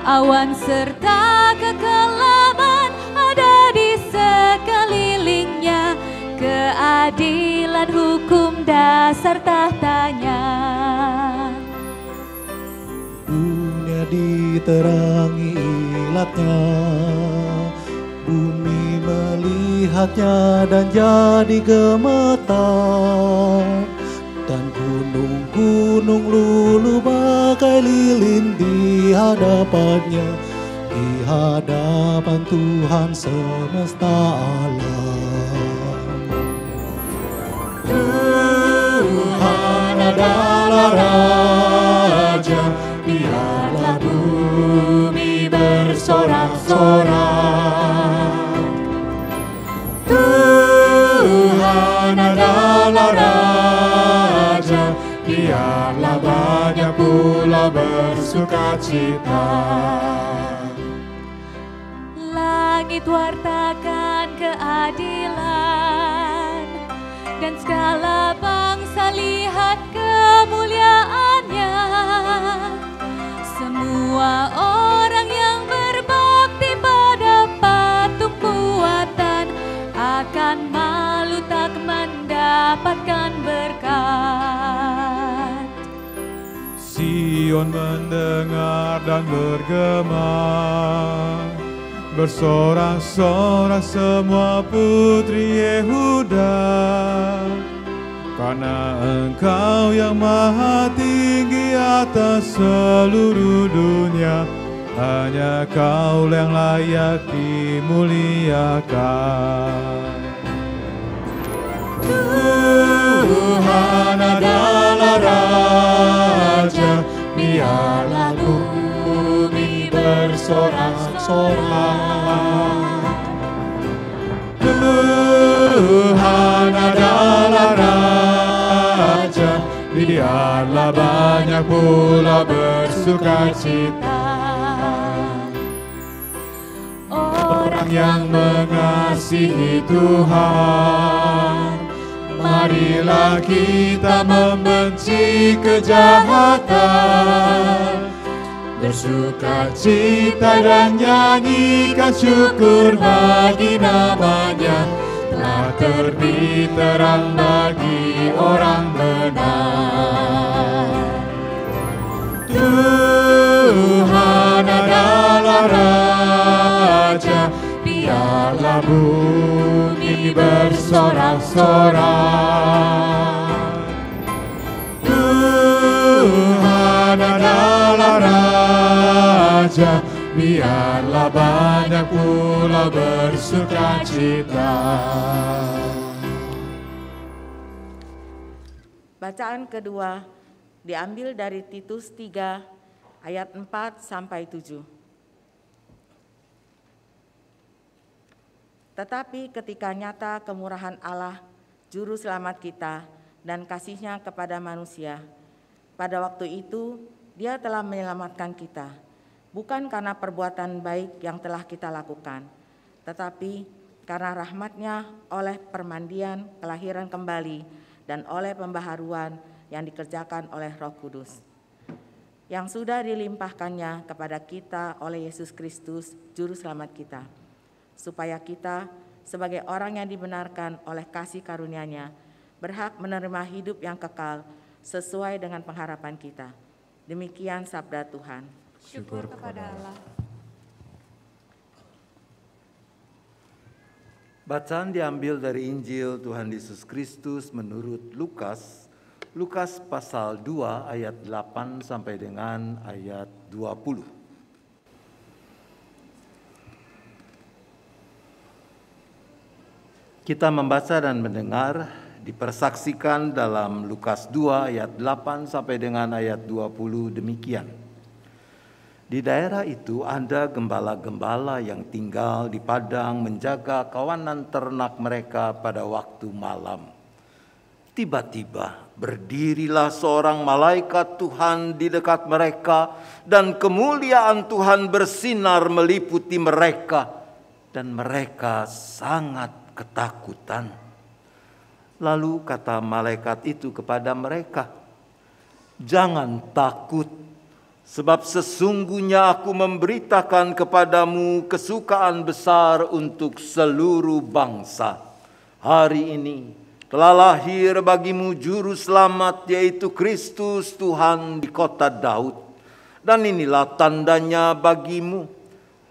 Awan serta kekelaman ada di sekelilingnya, keadilan hukum dasar tahtanya. Dunia diterangi ilatnya, bumi melihatnya dan jadi gemetar, dan gunung-gunung luluh bagai lilin di hadapannya, di hadapan Tuhan semesta alam. Tuhan adalah Raja, biarlah bumi bersorak-sorak. Tuhan adalah Raja, biarlah banyak pulau bersukacita. Langit wartakan keadilan, dan segala bangsa lihat kemuliaannya. Semua orang yang berbakti pada patung buatan akan malu tak mendapatkan berkat. Sion mendengar dan bergema, bersorak-sorak semua putri Yehuda, karena Engkau yang maha tinggi atas seluruh dunia, hanya Kau yang layak dimuliakan. Tuhan adalah Raja, biarlah bumi bersorak-sorak. Tuhan adalah Raja, biarlah banyak pulau bersukacita. Orang yang mengasihi Tuhan, marilah kita membenci kejahatan, bersukacita dan nyanyikan syukur bagi nama-Nya. Telah terbit terang bagi orang benar. Tuhan adalah Raja, biarlah bumi bersorak-sorak. Tuhan adalah Raja, raja, biarlah banyak pula bersukacita. Bacaan kedua diambil dari Titus 3 ayat 4 sampai 7. Tetapi ketika nyata kemurahan Allah, Juru Selamat kita, dan kasih-Nya kepada manusia, pada waktu itu Dia telah menyelamatkan kita, bukan karena perbuatan baik yang telah kita lakukan, tetapi karena rahmat-Nya oleh permandian kelahiran kembali dan oleh pembaharuan yang dikerjakan oleh Roh Kudus, yang sudah dilimpahkannya kepada kita oleh Yesus Kristus, Juru Selamat kita, supaya kita sebagai orang yang dibenarkan oleh kasih karunia-Nya berhak menerima hidup yang kekal sesuai dengan pengharapan kita. Demikian sabda Tuhan. Syukur kepada Allah. Bacaan diambil dari Injil Tuhan Yesus Kristus menurut Lukas pasal 2 ayat 8 sampai dengan ayat 20. Kita membaca dan mendengar dipersaksikan dalam Lukas 2 ayat 8 sampai dengan ayat 20 demikian. Di daerah itu ada gembala-gembala yang tinggal di padang menjaga kawanan ternak mereka pada waktu malam. Tiba-tiba berdirilah seorang malaikat Tuhan di dekat mereka, dan kemuliaan Tuhan bersinar meliputi mereka, dan mereka sangat ketakutan. Lalu kata malaikat itu kepada mereka, "Jangan takut, sebab sesungguhnya aku memberitakan kepadamu kesukaan besar untuk seluruh bangsa. Hari ini telah lahir bagimu Juru Selamat, yaitu Kristus Tuhan di kota Daud. Dan inilah tandanya bagimu,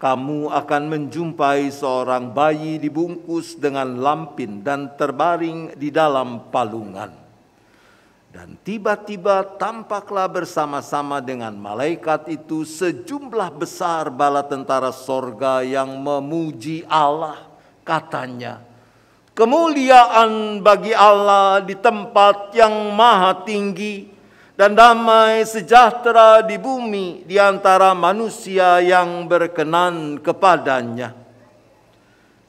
kamu akan menjumpai seorang bayi dibungkus dengan lampin dan terbaring di dalam palungan." Dan tiba-tiba tampaklah bersama-sama dengan malaikat itu sejumlah besar bala tentara sorga yang memuji Allah. Katanya, "Kemuliaan bagi Allah di tempat yang maha tinggi, dan damai sejahtera di bumi di antara manusia yang berkenan kepadanya."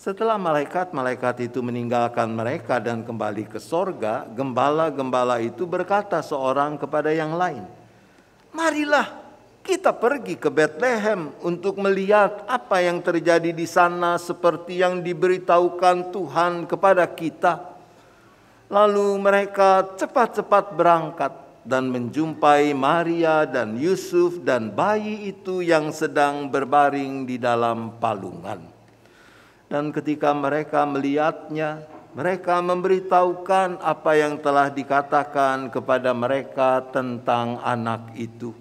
Setelah malaikat-malaikat itu meninggalkan mereka dan kembali ke sorga, gembala-gembala itu berkata seorang kepada yang lain, "Marilah kita pergi ke Betlehem untuk melihat apa yang terjadi di sana seperti yang diberitahukan Tuhan kepada kita." Lalu mereka cepat-cepat berangkat dan menjumpai Maria dan Yusuf dan bayi itu yang sedang berbaring di dalam palungan. Dan ketika mereka melihatnya, mereka memberitahukan apa yang telah dikatakan kepada mereka tentang anak itu.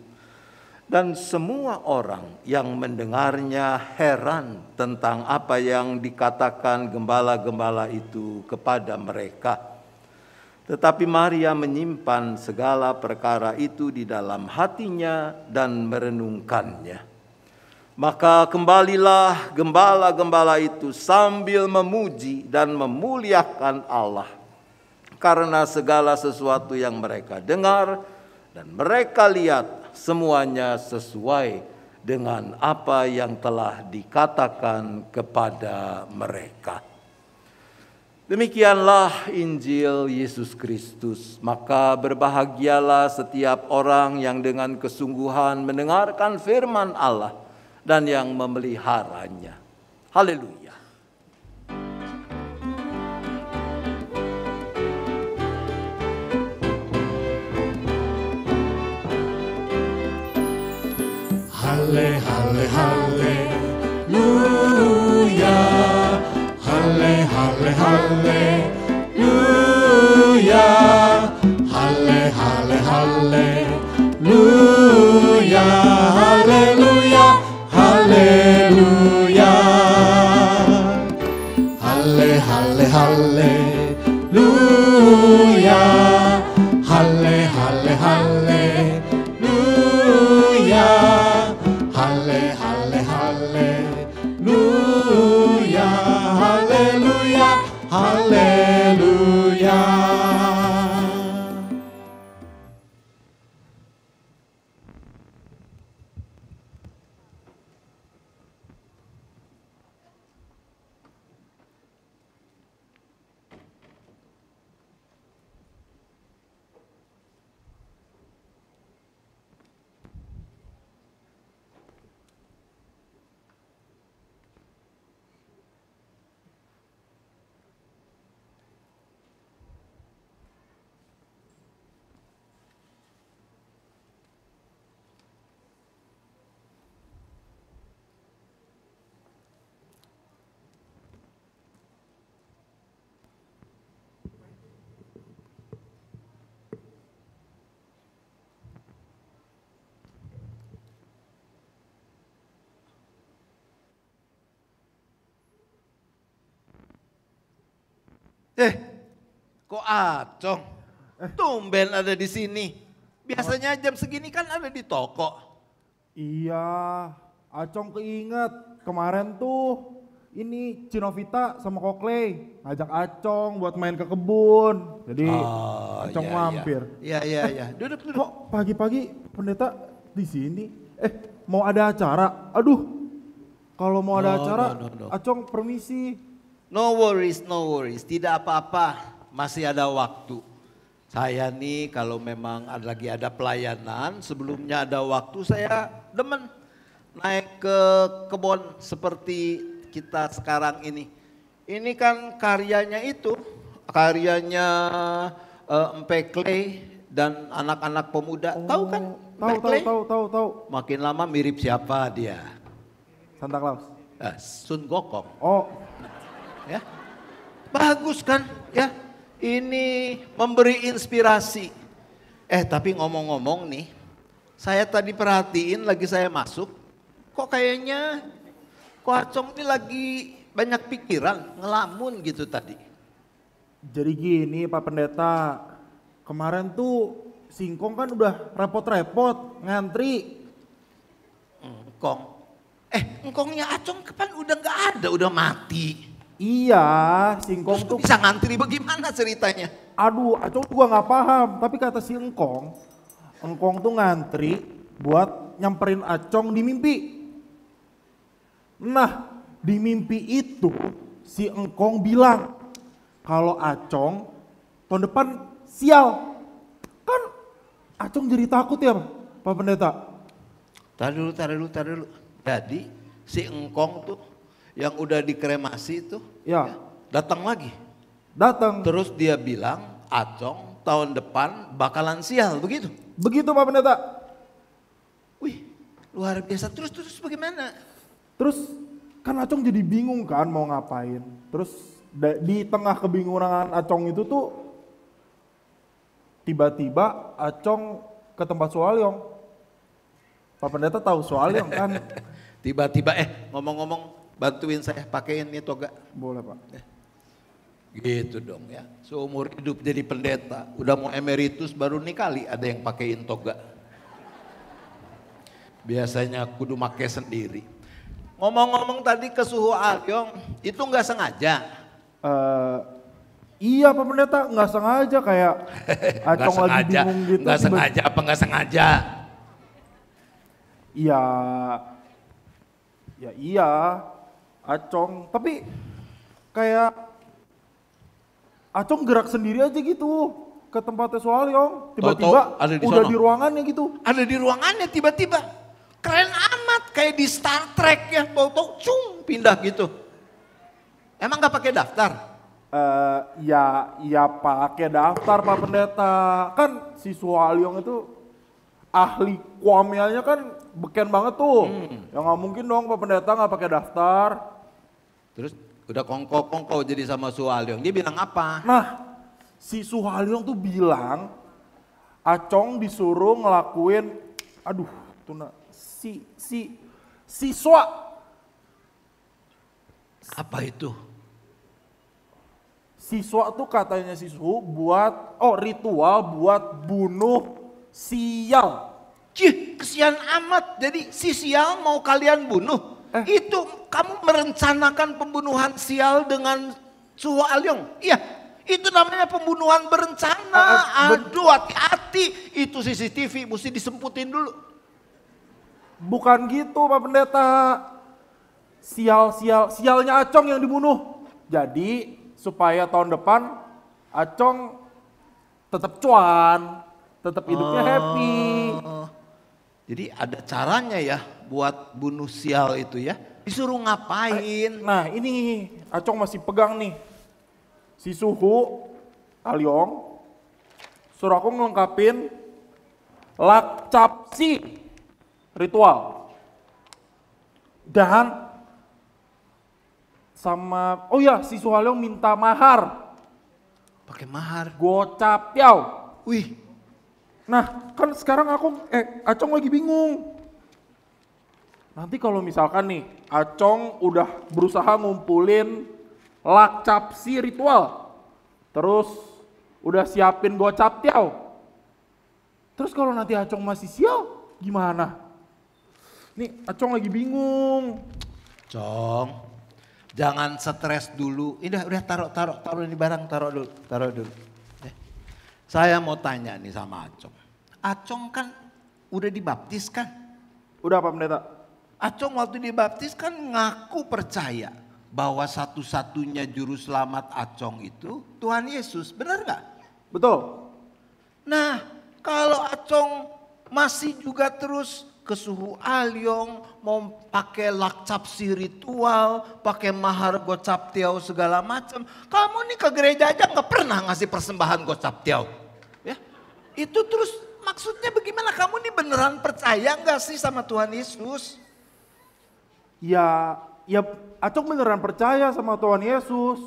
Dan semua orang yang mendengarnya heran tentang apa yang dikatakan gembala-gembala itu kepada mereka. Tetapi Maria menyimpan segala perkara itu di dalam hatinya dan merenungkannya. Maka kembalilah gembala-gembala itu sambil memuji dan memuliakan Allah karena segala sesuatu yang mereka dengar dan mereka lihat semuanya sesuai dengan apa yang telah dikatakan kepada mereka. Demikianlah Injil Yesus Kristus. Maka berbahagialah setiap orang yang dengan kesungguhan mendengarkan firman Allah dan yang memeliharanya. Haleluya. Halle, halle, halleluya. Halle, halle, halleluya. Halle, halle, halleluya. Haleluya, haleluya. haleluya, haleluya, haleluya. Kok Acong? Tumben ada di sini. Biasanya jam segini kan ada di toko. Iya, Acong keinget kemarin tuh ini Cinovita sama Kokley ngajak Acong buat main ke kebun. Jadi Acong mampir. Iya. Duduk. Kok pagi-pagi pendeta di sini? Mau ada acara? Aduh, kalau mau ada acara, Acong permisi. No worries. Tidak apa-apa. Masih ada waktu. Saya nih kalau memang lagi ada pelayanan, sebelumnya ada waktu saya demen naik ke kebun seperti kita sekarang ini. Ini kan karyanya Empekle dan anak-anak pemuda. Tahu kan? Tahu. Makin lama mirip siapa dia? Santa Claus. Sun Gokong. Oh. Ya. Bagus kan? Ya. Ini memberi inspirasi. Tapi ngomong-ngomong nih, saya tadi perhatiin lagi saya masuk, kok Acong ini lagi banyak pikiran, ngelamun gitu tadi. Jadi gini Pak Pendeta, kemarin tuh Singkong kan udah repot-repot ngantri. Engkongnya Acong kapan udah gak ada, udah mati. Iya, Singkong tuh bisa ngantri bagaimana ceritanya? Aduh, Acong juga gak paham. Tapi kata si Engkong tuh ngantri buat nyamperin Acong di mimpi. Nah, di mimpi itu si Engkong bilang kalau Acong tahun depan sial. Kan Acong jadi takut ya Pak Pendeta? Tar dulu. Jadi si Engkong tuh yang udah dikremasi itu datang lagi. Datang. Terus dia bilang Acong tahun depan bakalan sial, begitu? Begitu Pak Pendeta. Wih, luar biasa. Terus bagaimana? Terus kan Acong jadi bingung kan mau ngapain. Terus di tengah kebingungan Acong itu tuh tiba-tiba Acong ke tempat Sualyong. Pak Pendeta tahu Sualyong kan? Tiba-tiba ngomong-ngomong, bantuin saya pakein nih toga. Boleh Pak. Gitu dong ya. Seumur hidup jadi pendeta, udah mau emeritus baru nih kali ada yang pakein toga. Biasanya kudu make sendiri. Ngomong-ngomong tadi ke suhu Alyong, itu nggak sengaja? Iya Pak Pendeta, nggak sengaja kayak Acong lagi bingung gitu. Nggak sengaja apa nggak sengaja? Iya, Acong. Tapi kayak Acong gerak sendiri aja gitu ke tempatnya Sualyong. Tiba-tiba udah di ruangannya gitu. Ada di ruangannya tiba-tiba. Keren amat kayak di Star Trek ya. Tau-tau pindah gitu. Emang gak pakai daftar? Ya pakai daftar Pak Pendeta. Kan si Sualyong itu ahli kuamianya kan beken banget tuh. Ya nggak mungkin dong Pak Pendeta nggak pakai daftar. Terus udah kongko jadi sama Sualyong. Dia bilang apa? Nah, si Sualyong tuh bilang Acong disuruh ngelakuin, siswa. Apa itu? Siswa tuh katanya ritual buat bunuh sial. Cih, kesian amat. Jadi si sial mau kalian bunuh. Itu kamu merencanakan pembunuhan sial dengan Suhu Alyong. Iya, itu namanya pembunuhan berencana. Aduh, hati-hati. Itu CCTV mesti disemputin dulu. Bukan gitu Pak Pendeta. Sialnya Acong yang dibunuh. Jadi supaya tahun depan Acong tetap cuan, tetap hidupnya happy. Jadi ada caranya ya buat bunuh sial itu ya. Disuruh ngapain? Nah ini Acong masih pegang nih. Si Suhu Alyong suruh aku ngelengkapin lakcapsi ritual. Dan sama, oh ya si Suhu Alyong minta mahar. Pakai mahar? Gocap tiao. Wih. Nah kan sekarang Acong lagi bingung. Nanti kalau misalkan nih Acong udah berusaha ngumpulin lakcapsi ritual. Terus udah siapin gocap tiao. Terus kalau nanti Acong masih sial gimana? Nih Acong lagi bingung. Cong, jangan stres dulu. Udah taruh ini barang, taruh dulu. Saya mau tanya nih sama Acong. Acong kan udah dibaptis kan? Udah Pak Pendeta. Acong waktu dibaptis kan ngaku percaya bahwa satu-satunya juru selamat Acong itu Tuhan Yesus. Benar nggak? Betul. Nah kalau Acong masih juga terus ke Suhu Alyong, mau pakai lakcapsi ritual, pakai mahar gocap tiao segala macam. Kamu nih ke gereja aja nggak pernah ngasih persembahan gocap tiao. Ya, itu terus maksudnya bagaimana? Kamu nih beneran percaya nggak sih sama Tuhan Yesus? Ya Acong beneran percaya sama Tuhan Yesus.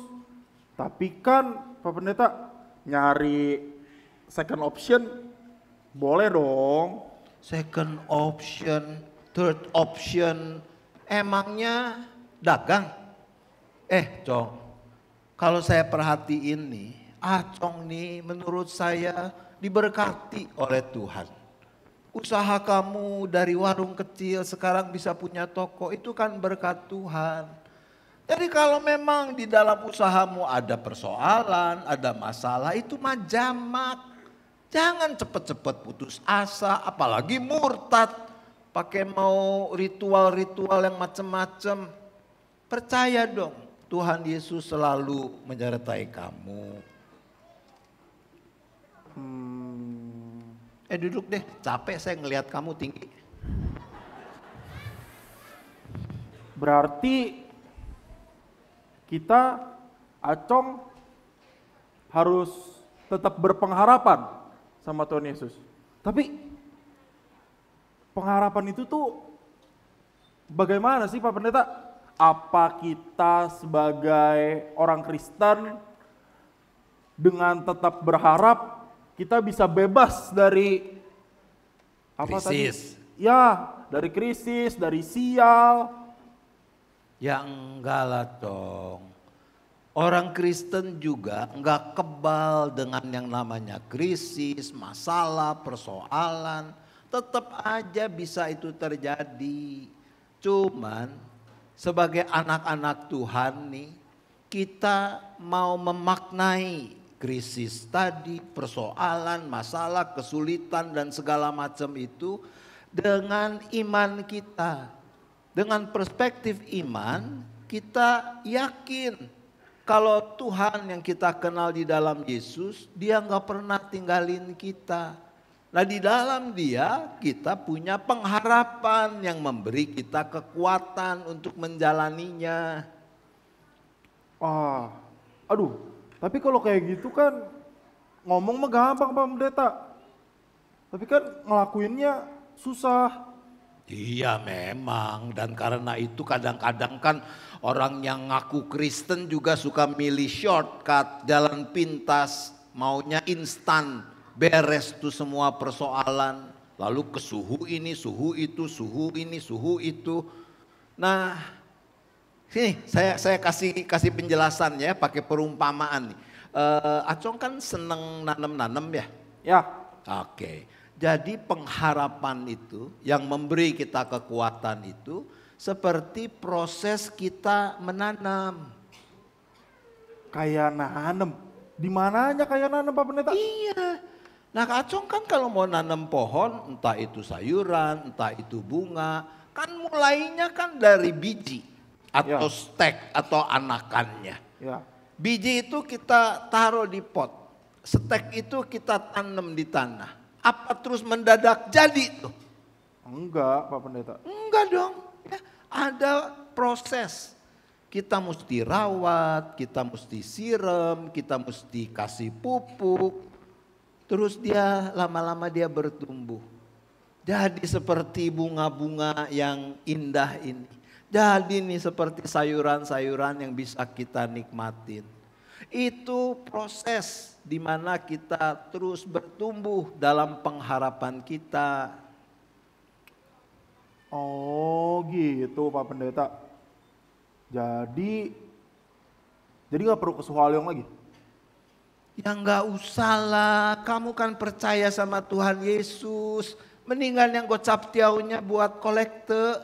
Tapi kan Pak Pendeta nyari second option boleh dong. Second option, third option, emangnya dagang? Cong, kalau saya perhatiin nih, Acong nih menurut saya diberkati oleh Tuhan. Usaha kamu dari warung kecil sekarang bisa punya toko, itu kan berkat Tuhan. Jadi kalau memang di dalam usahamu ada persoalan, ada masalah, itu mah jamak. Jangan cepet-cepet putus asa, apalagi murtad. Pakai mau ritual-ritual yang macem-macem. Percaya dong, Tuhan Yesus selalu menyertai kamu. Duduk deh, capek saya ngelihat kamu tinggi. Berarti kita, Acong, harus tetap berpengharapan sama Tuhan Yesus. Tapi pengharapan itu tuh bagaimana sih Pak Pendeta? Apa kita sebagai orang Kristen dengan tetap berharap kita bisa bebas dari apa krisis tadi? Ya, dari krisis, dari sial. Ya enggak lah dong. Orang Kristen juga enggak kebal dengan yang namanya krisis, masalah, persoalan. Tetap aja bisa itu terjadi. Cuman sebagai anak-anak Tuhan nih, kita mau memaknai krisis tadi, persoalan, masalah, kesulitan dan segala macam itu dengan iman kita. Dengan perspektif iman, kita yakin kalau Tuhan yang kita kenal di dalam Yesus, Dia nggak pernah tinggalin kita. Nah di dalam Dia kita punya pengharapan yang memberi kita kekuatan untuk menjalaninya. Tapi kalau kayak gitu kan ngomong mah gampang Pak Pendeta. Tapi kan ngelakuinnya susah. Iya memang, dan karena itu kadang-kadang kan orang yang ngaku Kristen juga suka milih shortcut, jalan pintas, maunya instan, beres tuh semua persoalan. Lalu ke suhu ini, suhu itu, suhu ini, suhu itu. Nah, sini saya kasih penjelasan ya, pakai perumpamaan nih. Acong kan seneng nanem-nanem ya? Ya. Oke. Jadi pengharapan itu yang memberi kita kekuatan itu seperti proses kita menanam. Kayak nanam. Di mananya kayak nanam Pak Pendeta? Iya. Nah Kak Acong kan kalau mau nanam pohon, entah itu sayuran, entah itu bunga, kan mulainya kan dari biji atau stek atau anakannya. Ya. Biji itu kita taruh di pot, stek itu kita tanam di tanah. Apa terus mendadak jadi tuh? Enggak Pak Pendeta. Enggak dong. Ya, ada proses. Kita mesti rawat, kita mesti siram, kita mesti kasih pupuk. Terus dia lama-lama dia bertumbuh. Jadi seperti bunga-bunga yang indah ini. Jadi nih seperti sayuran-sayuran yang bisa kita nikmatin. Itu proses di mana kita terus bertumbuh dalam pengharapan kita. Oh gitu Pak Pendeta. Jadi nggak perlu ke Suhaliong lagi? Ya nggak usah lah, kamu kan percaya sama Tuhan Yesus. Mendingan yang gocap tiaunya buat kolekte.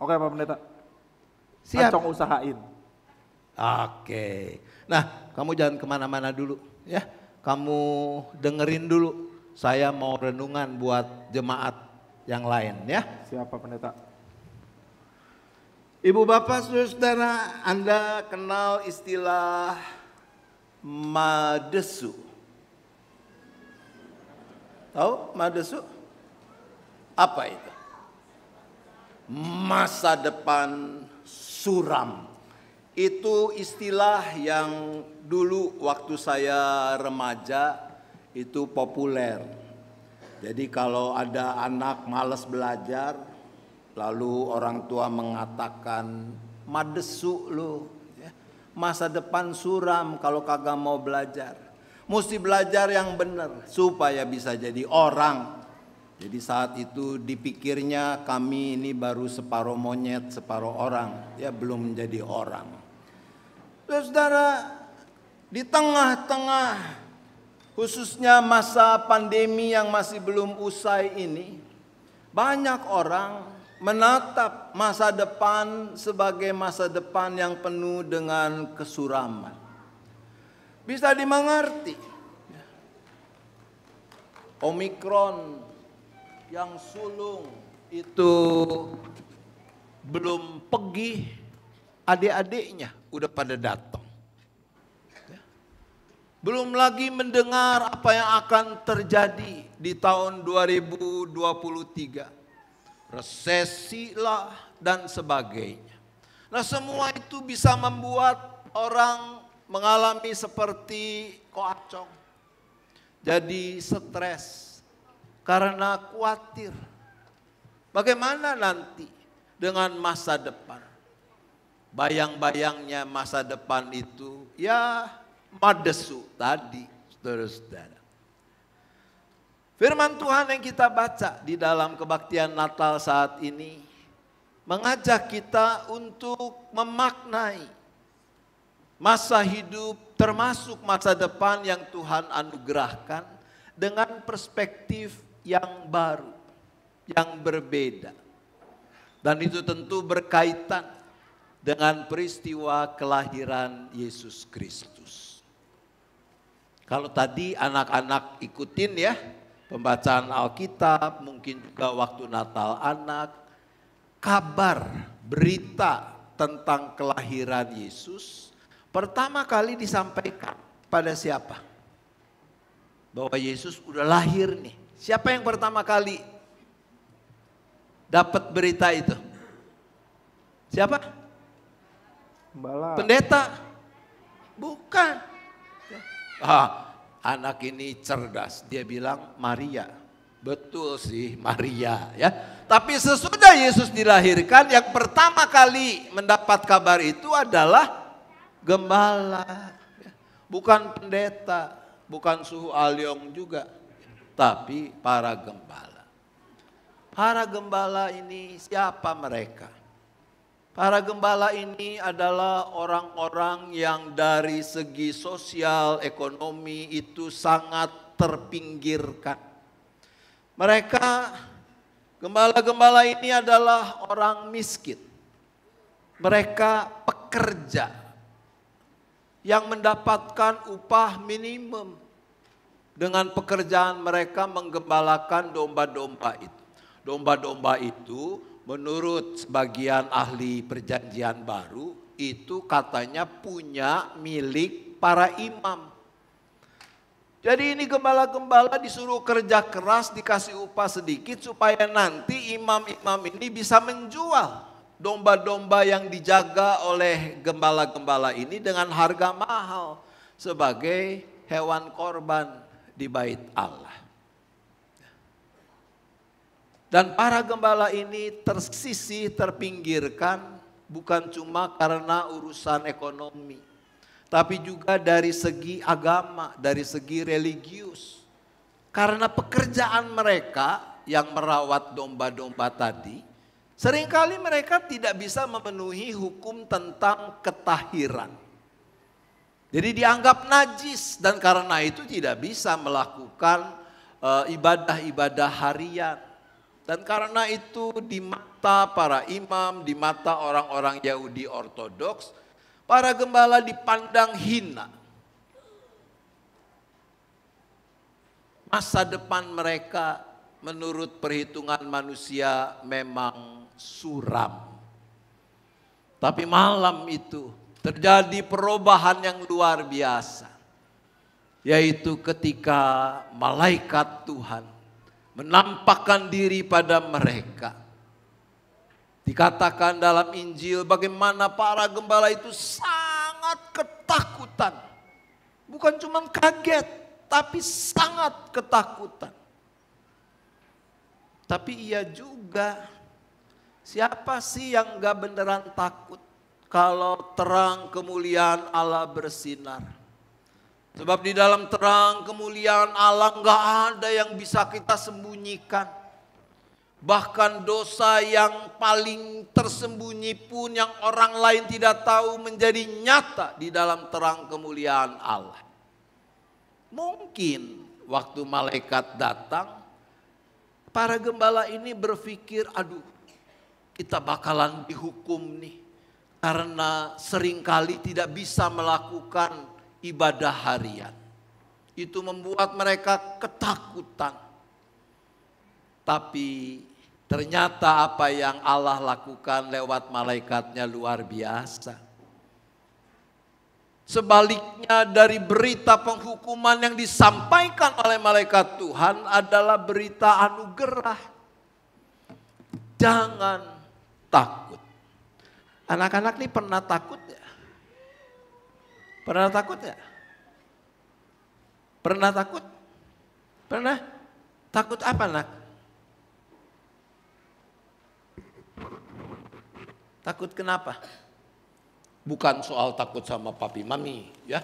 Oke Pak Pendeta. Siap. Acong usahain. Oke. Nah kamu jangan kemana-mana dulu ya. Kamu dengerin dulu. Saya mau renungan buat jemaat yang lain ya. Siap Pak Pendeta. Ibu bapak saudara, Anda kenal istilah madesu? Tahu madesu? Apa itu? Masa depan suram. Itu istilah yang dulu waktu saya remaja itu populer. Jadi kalau ada anak malas belajar, lalu orang tua mengatakan, madesu lu, ya. Masa depan suram kalau kagak mau belajar. Mesti belajar yang benar supaya bisa jadi orang. Jadi saat itu dipikirnya kami ini baru separuh monyet, separuh orang. Ya belum menjadi orang. Saudara, di tengah-tengah khususnya masa pandemi yang masih belum usai ini, banyak orang menatap masa depan sebagai masa depan yang penuh dengan kesuraman. Bisa dimengerti. Omikron yang sulung itu belum pergi, adik-adiknya udah pada datang. Belum lagi mendengar apa yang akan terjadi di tahun 2023. Resesi lah dan sebagainya. Nah semua itu bisa membuat orang mengalami seperti Ko Acong. Jadi stres karena khawatir. Bagaimana nanti dengan masa depan? Bayang-bayangnya masa depan itu ya madesu tadi, saudara-saudara. Firman Tuhan yang kita baca di dalam kebaktian Natal saat ini mengajak kita untuk memaknai masa hidup termasuk masa depan yang Tuhan anugerahkan dengan perspektif yang baru, yang berbeda. Dan itu tentu berkaitan dengan peristiwa kelahiran Yesus Kristus. Kalau tadi anak-anak ikutin ya, pembacaan Alkitab, mungkin juga waktu Natal anak, kabar, berita tentang kelahiran Yesus pertama kali disampaikan pada siapa? Bahwa Yesus udah lahir nih. Siapa yang pertama kali dapat berita itu? Siapa? Gembala. Pendeta? Bukan. Anak ini cerdas, dia bilang Maria. Betul sih Maria ya. Tapi sesudah Yesus dilahirkan yang pertama kali mendapat kabar itu adalah gembala. Bukan pendeta, bukan suhu aliong juga. Tapi para gembala. Para gembala ini siapa mereka? Para gembala ini adalah orang-orang yang dari segi sosial, ekonomi itu sangat terpinggirkan. Mereka Gembala-gembala ini adalah orang miskin. Mereka pekerja yang mendapatkan upah minimum. Dengan pekerjaan mereka menggembalakan domba-domba itu. Domba-domba itu menurut sebagian ahli perjanjian baru itu katanya punya milik para imam. Jadi ini gembala-gembala disuruh kerja keras, dikasih upah sedikit supaya nanti imam-imam ini bisa menjual domba-domba yang dijaga oleh gembala-gembala ini dengan harga mahal sebagai hewan korban di bait Allah. Dan para gembala ini tersisih, terpinggirkan bukan cuma karena urusan ekonomi, tapi juga dari segi agama, dari segi religius. Karena pekerjaan mereka yang merawat domba-domba tadi, seringkali mereka tidak bisa memenuhi hukum tentang ketahiran. Jadi dianggap najis dan karena itu tidak bisa melakukan ibadah-ibadah harian. Dan karena itu di mata para imam, di mata orang-orang Yahudi Ortodoks, para gembala dipandang hina. Masa depan mereka menurut perhitungan manusia memang suram. Tapi malam itu terjadi perubahan yang luar biasa. Yaitu ketika malaikat Tuhan menampakkan diri pada mereka. Dikatakan dalam Injil bagaimana para gembala itu sangat ketakutan. Bukan cuma kaget, tapi sangat ketakutan. Tapi ia juga, siapa sih yang gak beneran takut kalau terang kemuliaan Allah bersinar? Sebab di dalam terang kemuliaan Allah gak ada yang bisa kita sembunyikan. Bahkan dosa yang paling tersembunyi pun yang orang lain tidak tahu menjadi nyata di dalam terang kemuliaan Allah. Mungkin waktu malaikat datang, para gembala ini berpikir, aduh kita bakalan dihukum nih. Karena seringkali tidak bisa melakukan ibadah harian. Itu membuat mereka ketakutan. Tapi ternyata apa yang Allah lakukan lewat malaikatnya luar biasa. Sebaliknya dari berita penghukuman yang disampaikan oleh malaikat Tuhan adalah berita anugerah. Jangan takut. Anak-anak ini pernah takut ya? Pernah takut ya? Pernah takut? Pernah? Takut apa nak? Takut kenapa? Bukan soal takut sama papi mami ya.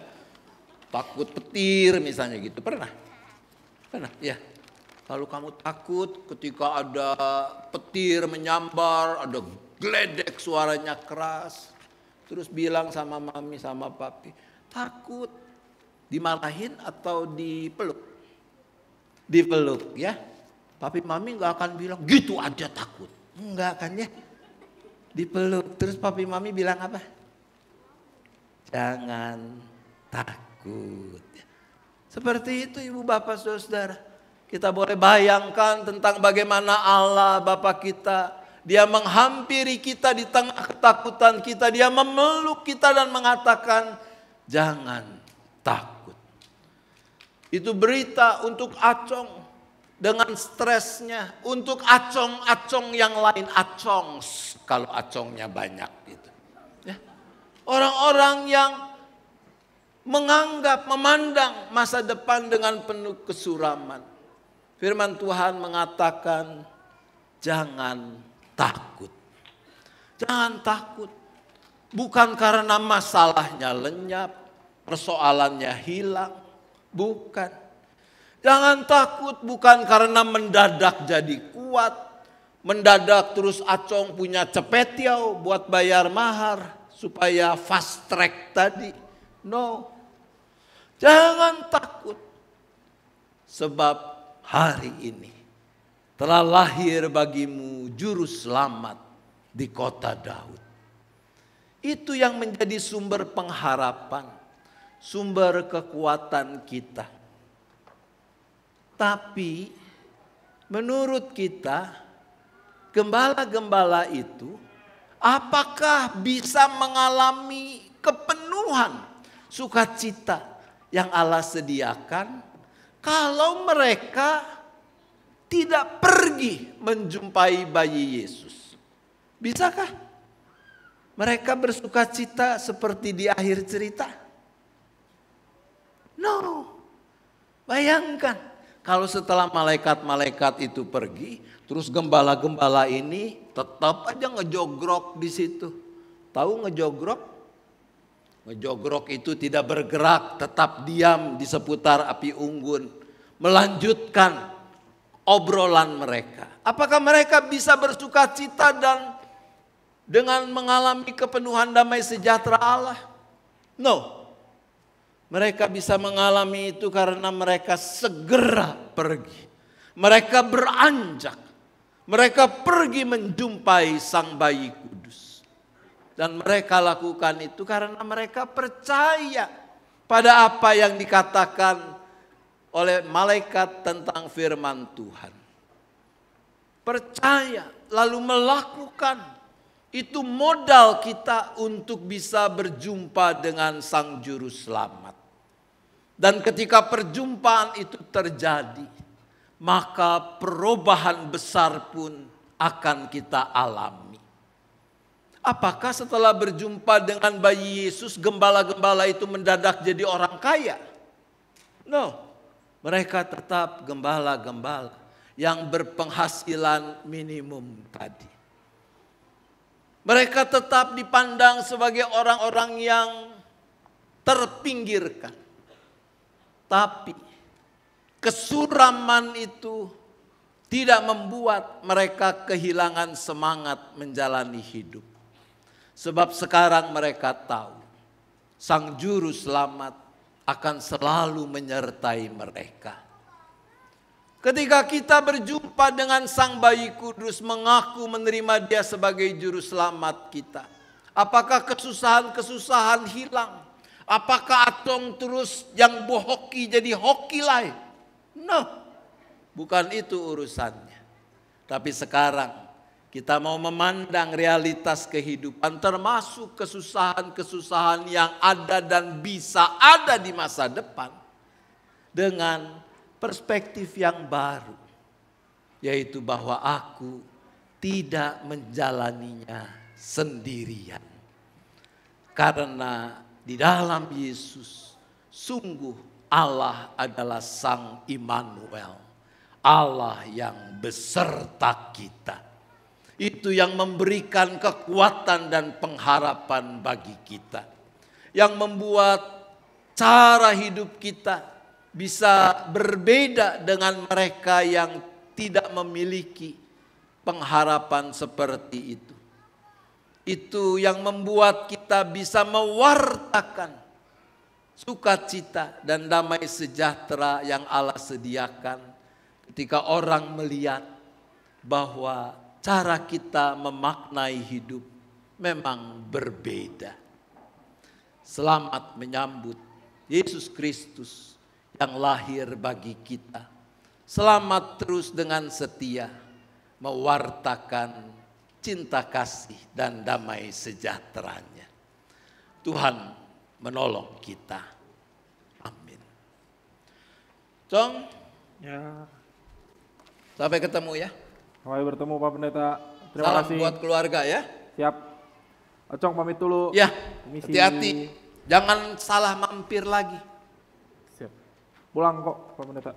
Takut petir misalnya gitu. Pernah? Pernah ya. Kalau kamu takut ketika ada petir menyambar, ada geledek suaranya keras. Terus bilang sama mami sama papi, takut. Dimarahin atau dipeluk? Dipeluk ya. Papi mami gak akan bilang gitu aja takut. Enggak kan ya. Dipeluk. Terus papi mami bilang apa? Jangan takut. Seperti itu ibu bapak saudara. Kita boleh bayangkan tentang bagaimana Allah Bapa kita. Dia menghampiri kita di tengah ketakutan kita. Dia memeluk kita dan mengatakan jangan takut. Itu berita untuk Acong dengan stresnya. Untuk acong-acong yang lain. Acong kalau acongnya banyak gitu. Ya. Orang-orang yang menganggap, memandang masa depan dengan penuh kesuraman. Firman Tuhan mengatakan jangan takut. Jangan takut. Bukan karena masalahnya lenyap, persoalannya hilang. Bukan. Jangan takut bukan karena mendadak jadi kuat. Mendadak terus Acong punya cepetiau buat bayar mahar supaya fast track tadi. No. Jangan takut. Sebab hari ini telah lahir bagimu juru selamat di kota Daud. Itu yang menjadi sumber pengharapan, sumber kekuatan kita. Tapi menurut kita, gembala-gembala itu apakah bisa mengalami kepenuhan sukacita yang Allah sediakan kalau mereka tidak pergi menjumpai bayi Yesus? Bisakah mereka bersukacita seperti di akhir cerita? No. Bayangkan kalau setelah malaikat-malaikat itu pergi, terus gembala-gembala ini tetap aja ngejogrok di situ. Tahu ngejogrok? Ngejogrok itu tidak bergerak, tetap diam di seputar api unggun, melanjutkan obrolan mereka. Apakah mereka bisa bersukacita dan dengan mengalami kepenuhan damai sejahtera Allah? No. Mereka bisa mengalami itu karena mereka segera pergi. Mereka beranjak. Mereka pergi menjumpai sang bayi kudus. Dan mereka lakukan itu karena mereka percaya pada apa yang dikatakan oleh malaikat tentang firman Tuhan. Percaya lalu melakukan. Itu modal kita untuk bisa berjumpa dengan sang juru selamat. Dan ketika perjumpaan itu terjadi, maka perubahan besar pun akan kita alami. Apakah setelah berjumpa dengan bayi Yesus, gembala-gembala itu mendadak jadi orang kaya? No, mereka tetap gembala-gembala yang berpenghasilan minimum tadi. Mereka tetap dipandang sebagai orang-orang yang terpinggirkan. Tapi kesuraman itu tidak membuat mereka kehilangan semangat menjalani hidup. Sebab sekarang mereka tahu sang juru selamat akan selalu menyertai mereka. Ketika kita berjumpa dengan sang bayi kudus, mengaku menerima dia sebagai juru selamat kita. Apakah kesusahan-kesusahan hilang? Apakah atong terus yang bohoki jadi hoki lain? No, bukan itu urusannya. Tapi sekarang kita mau memandang realitas kehidupan, termasuk kesusahan-kesusahan yang ada dan bisa ada di masa depan, dengan perspektif yang baru, yaitu bahwa aku tidak menjalaninya sendirian. Karena di dalam Yesus sungguh Allah adalah Sang Immanuel, Allah yang beserta kita. Itu yang memberikan kekuatan dan pengharapan bagi kita, yang membuat cara hidup kita bisa berbeda dengan mereka yang tidak memiliki pengharapan seperti itu. Itu yang membuat kita bisa mewartakan sukacita dan damai sejahtera yang Allah sediakan ketika orang melihat bahwa cara kita memaknai hidup memang berbeda. Selamat menyambut Yesus Kristus yang lahir bagi kita. Selamat terus dengan setia mewartakan cinta kasih dan damai sejahteranya. Tuhan menolong kita. Amin. Cong. Ya. Sampai ketemu ya. Sampai bertemu Pak Pendeta. Terima Salam kasih. buat keluarga ya. Siap. Ocong pamit dulu. Ya. Permisi. Hati-hati. Jangan salah mampir lagi. Siap. Pulang kok Pak Pendeta.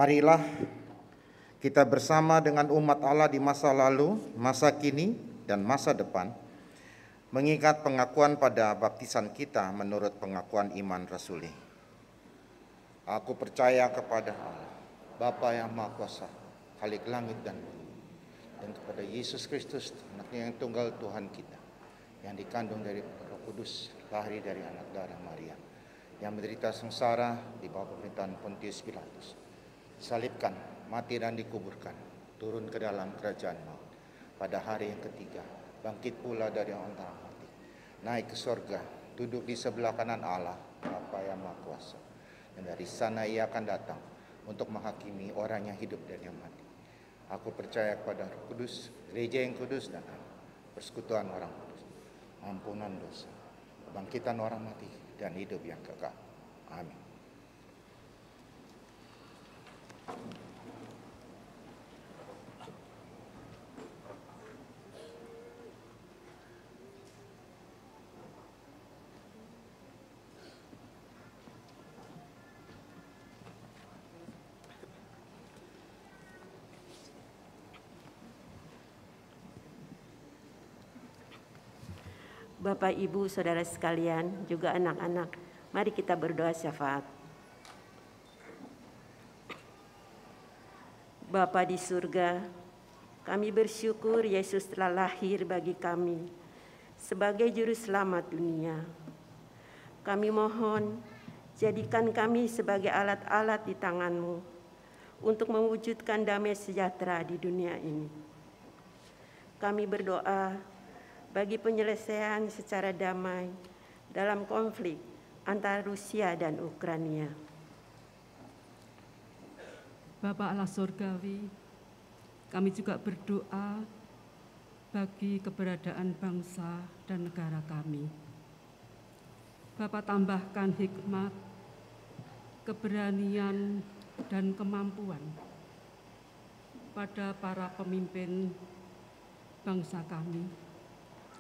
Marilah kita bersama dengan umat Allah di masa lalu, masa kini, dan masa depan, mengingat pengakuan pada baptisan kita menurut pengakuan iman rasuli. Aku percaya kepada Allah, Bapa yang Maha Kuasa, Khalik langit dan bumi, dan kepada Yesus Kristus, anaknya yang tunggal Tuhan kita, yang dikandung dari Roh Kudus, lahir dari anak darah Maria, yang menderita sengsara di bawah pemerintahan Pontius Pilatus, disalibkan, mati dan dikuburkan, turun ke dalam kerajaan maut, pada hari yang ketiga, bangkit pula dari antara mati, naik ke sorga, duduk di sebelah kanan Allah, Bapa yang Maha Kuasa, dan dari sana ia akan datang untuk menghakimi orang yang hidup dan yang mati. Aku percaya kepada Roh Kudus, gereja yang kudus dan persekutuan orang kudus, ampunan dosa, kebangkitan orang mati, dan hidup yang kekal. Amin. Bapak, Ibu, Saudara sekalian, juga anak-anak, mari kita berdoa syafaat. Bapa di surga, kami bersyukur Yesus telah lahir bagi kami sebagai juru selamat dunia. Kami mohon, jadikan kami sebagai alat-alat di tangan-Mu untuk mewujudkan damai sejahtera di dunia ini. Kami berdoa bagi penyelesaian secara damai dalam konflik antara Rusia dan Ukraina. Bapa Allah Surgawi, kami juga berdoa bagi keberadaan bangsa dan negara kami. Bapa, tambahkan hikmat, keberanian, dan kemampuan pada para pemimpin bangsa kami,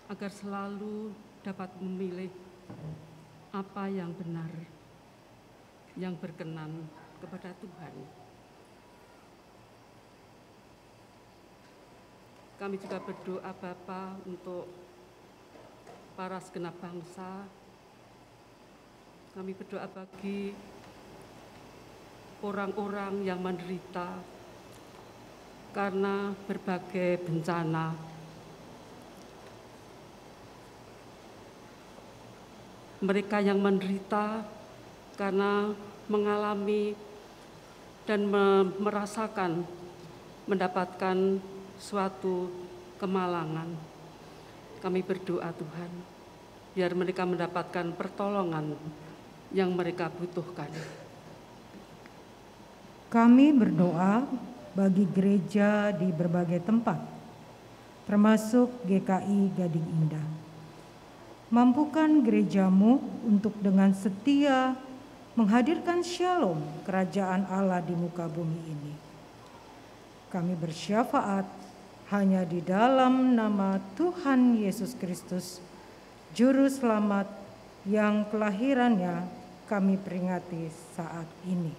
agar selalu dapat memilih apa yang benar, yang berkenan kepada Tuhan. Kami juga berdoa Bapa untuk para segenap bangsa. Kami berdoa bagi orang-orang yang menderita karena berbagai bencana. Mereka yang menderita karena mengalami dan merasakan mendapatkan suatu kemalangan. Kami berdoa Tuhan, biar mereka mendapatkan pertolongan yang mereka butuhkan. Kami berdoa bagi gereja di berbagai tempat, termasuk GKI Gading Indah. Mampukan gerejamu untuk dengan setia menghadirkan shalom kerajaan Allah di muka bumi ini. Kami bersyafaat hanya di dalam nama Tuhan Yesus Kristus, Juru Selamat yang kelahirannya kami peringati saat ini.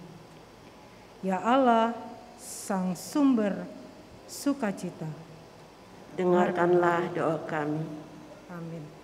Ya Allah, Sang Sumber sukacita, dengarkanlah doa kami. Amin.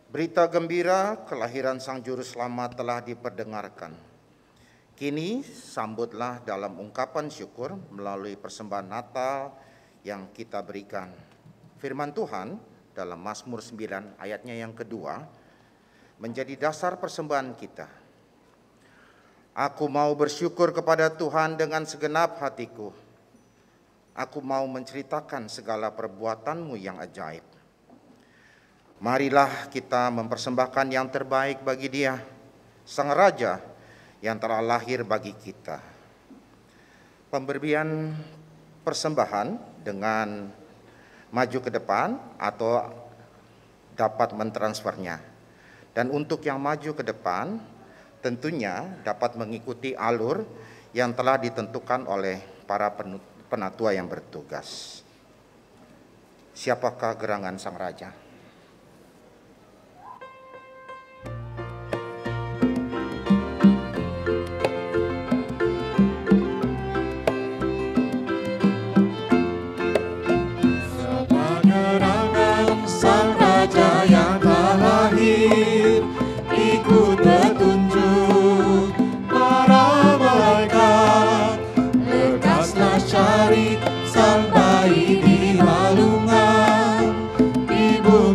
Berita gembira kelahiran Sang Juru Selamat telah diperdengarkan. Kini sambutlah dalam ungkapan syukur melalui persembahan Natal yang kita berikan. Firman Tuhan dalam Mazmur 9 ayatnya yang kedua menjadi dasar persembahan kita. Aku mau bersyukur kepada Tuhan dengan segenap hatiku. aku mau menceritakan segala perbuatanmu yang ajaib. Marilah kita mempersembahkan yang terbaik bagi Dia, Sang Raja yang telah lahir bagi kita. Pemberian persembahan dengan maju ke depan atau dapat mentransfernya. Dan untuk yang maju ke depan, tentunya dapat mengikuti alur yang telah ditentukan oleh para penatua yang bertugas. Siapakah gerangan Sang Raja? Sang Raja yang telah lahir, ikut petunjuk para malaikat. Lekaslah cari sang bayi di balungan, ibu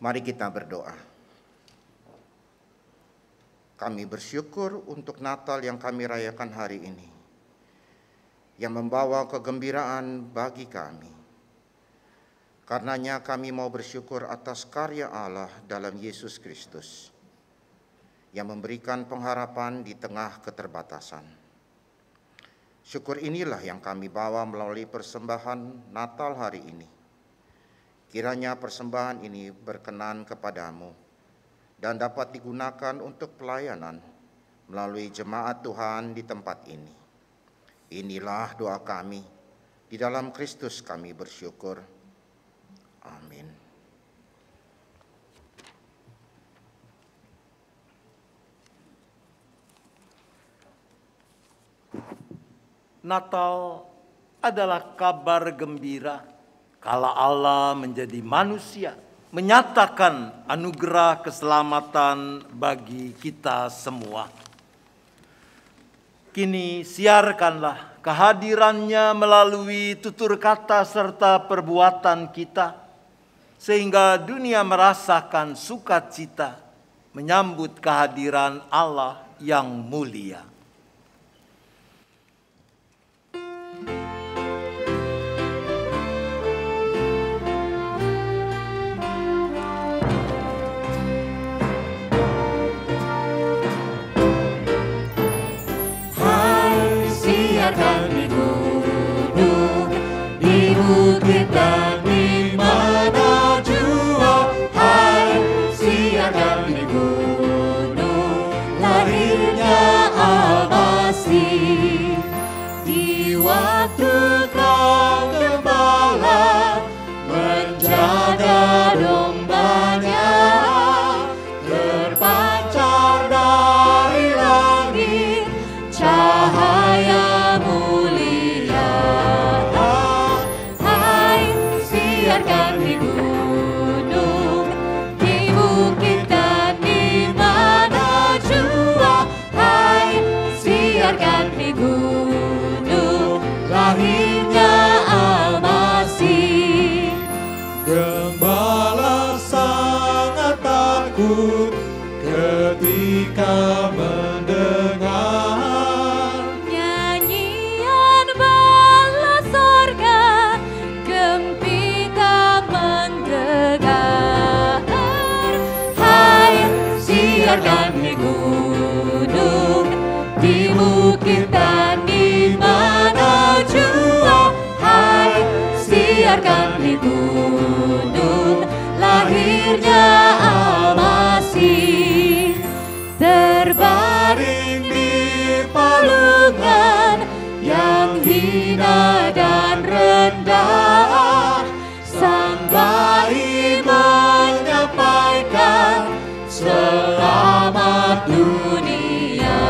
Mari kita berdoa. Kami bersyukur untuk Natal yang kami rayakan hari ini, yang membawa kegembiraan bagi kami. Karenanya kami mau bersyukur atas karya Allah dalam Yesus Kristus, yang memberikan pengharapan di tengah keterbatasan. Syukur inilah yang kami bawa melalui persembahan Natal hari ini. Kiranya persembahan ini berkenan kepadamu dan dapat digunakan untuk pelayanan melalui jemaat Tuhan di tempat ini. Inilah doa kami, di dalam Kristus kami bersyukur. Amin. Natal adalah kabar gembira kala Allah menjadi manusia, menyatakan anugerah keselamatan bagi kita semua. Kini siarkanlah kehadirannya melalui tutur kata serta perbuatan kita, sehingga dunia merasakan sukacita menyambut kehadiran Allah yang mulia. Siarkan di gunung, di bukit dan di mana jua. Hai, siarkan di gunung, lahirnya Al-Masih. Di waktu kau gembala menjaga dombanya, terpancar dari langit cahaya mulia. Hai, siarkan di gunung, di bukit dan di mana jua. Hai, siarkan di gunung, lahirnya Al-Masih. Gembala sangat takut ketika mendengar nyanyian bala sorga, gempita menggelegar. Hai, siarkan di gunung, di bukit dan di mana jua. Hai, siarkan di gunung, lahirnya Al-Masih. Terbaring di palungan yang hina dan rendah, Sang Bayi menyampaikan selamat dunia.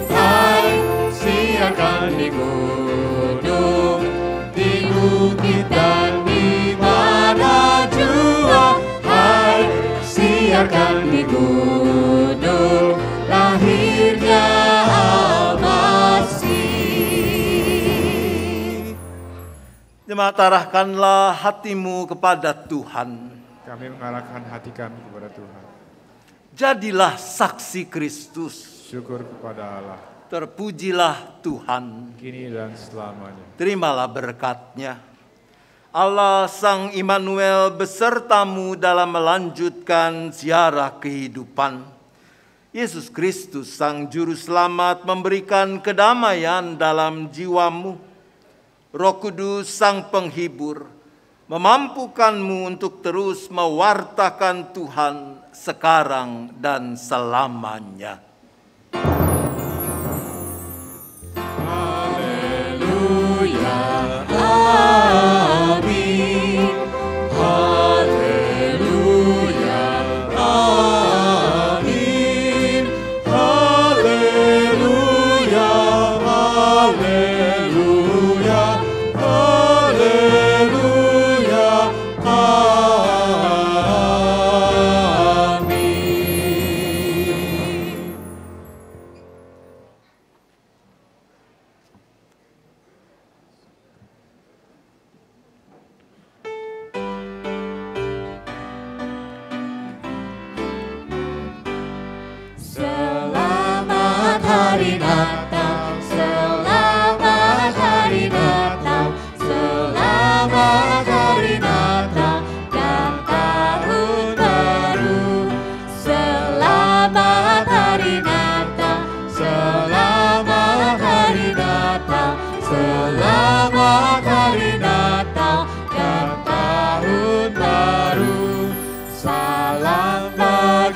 Hai, siarkan di gunung, di bukit dan di mana jua. Hai, siarkan di gunung, lahirnya Al-Masih. Jemaat, arahkanlah hatimu kepada Tuhan. Kami mengarahkan hati kami kepada Tuhan. Jadilah saksi Kristus. Syukur kepada Allah. Terpujilah Tuhan. Kini dan selamanya. Terimalah berkat-Nya. Allah Sang Immanuel besertamu dalam melanjutkan ziarah kehidupan. Yesus Kristus Sang Juru Selamat memberikan kedamaian dalam jiwamu. Roh Kudus Sang Penghibur memampukanmu untuk terus mewartakan Tuhan sekarang dan selamanya. Haleluya, amin. Haleluya, amin. Haleluya, haleluya, haleluya, amin.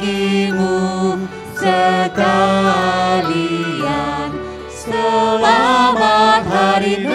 kasih-Mu sekalian. Selamat hari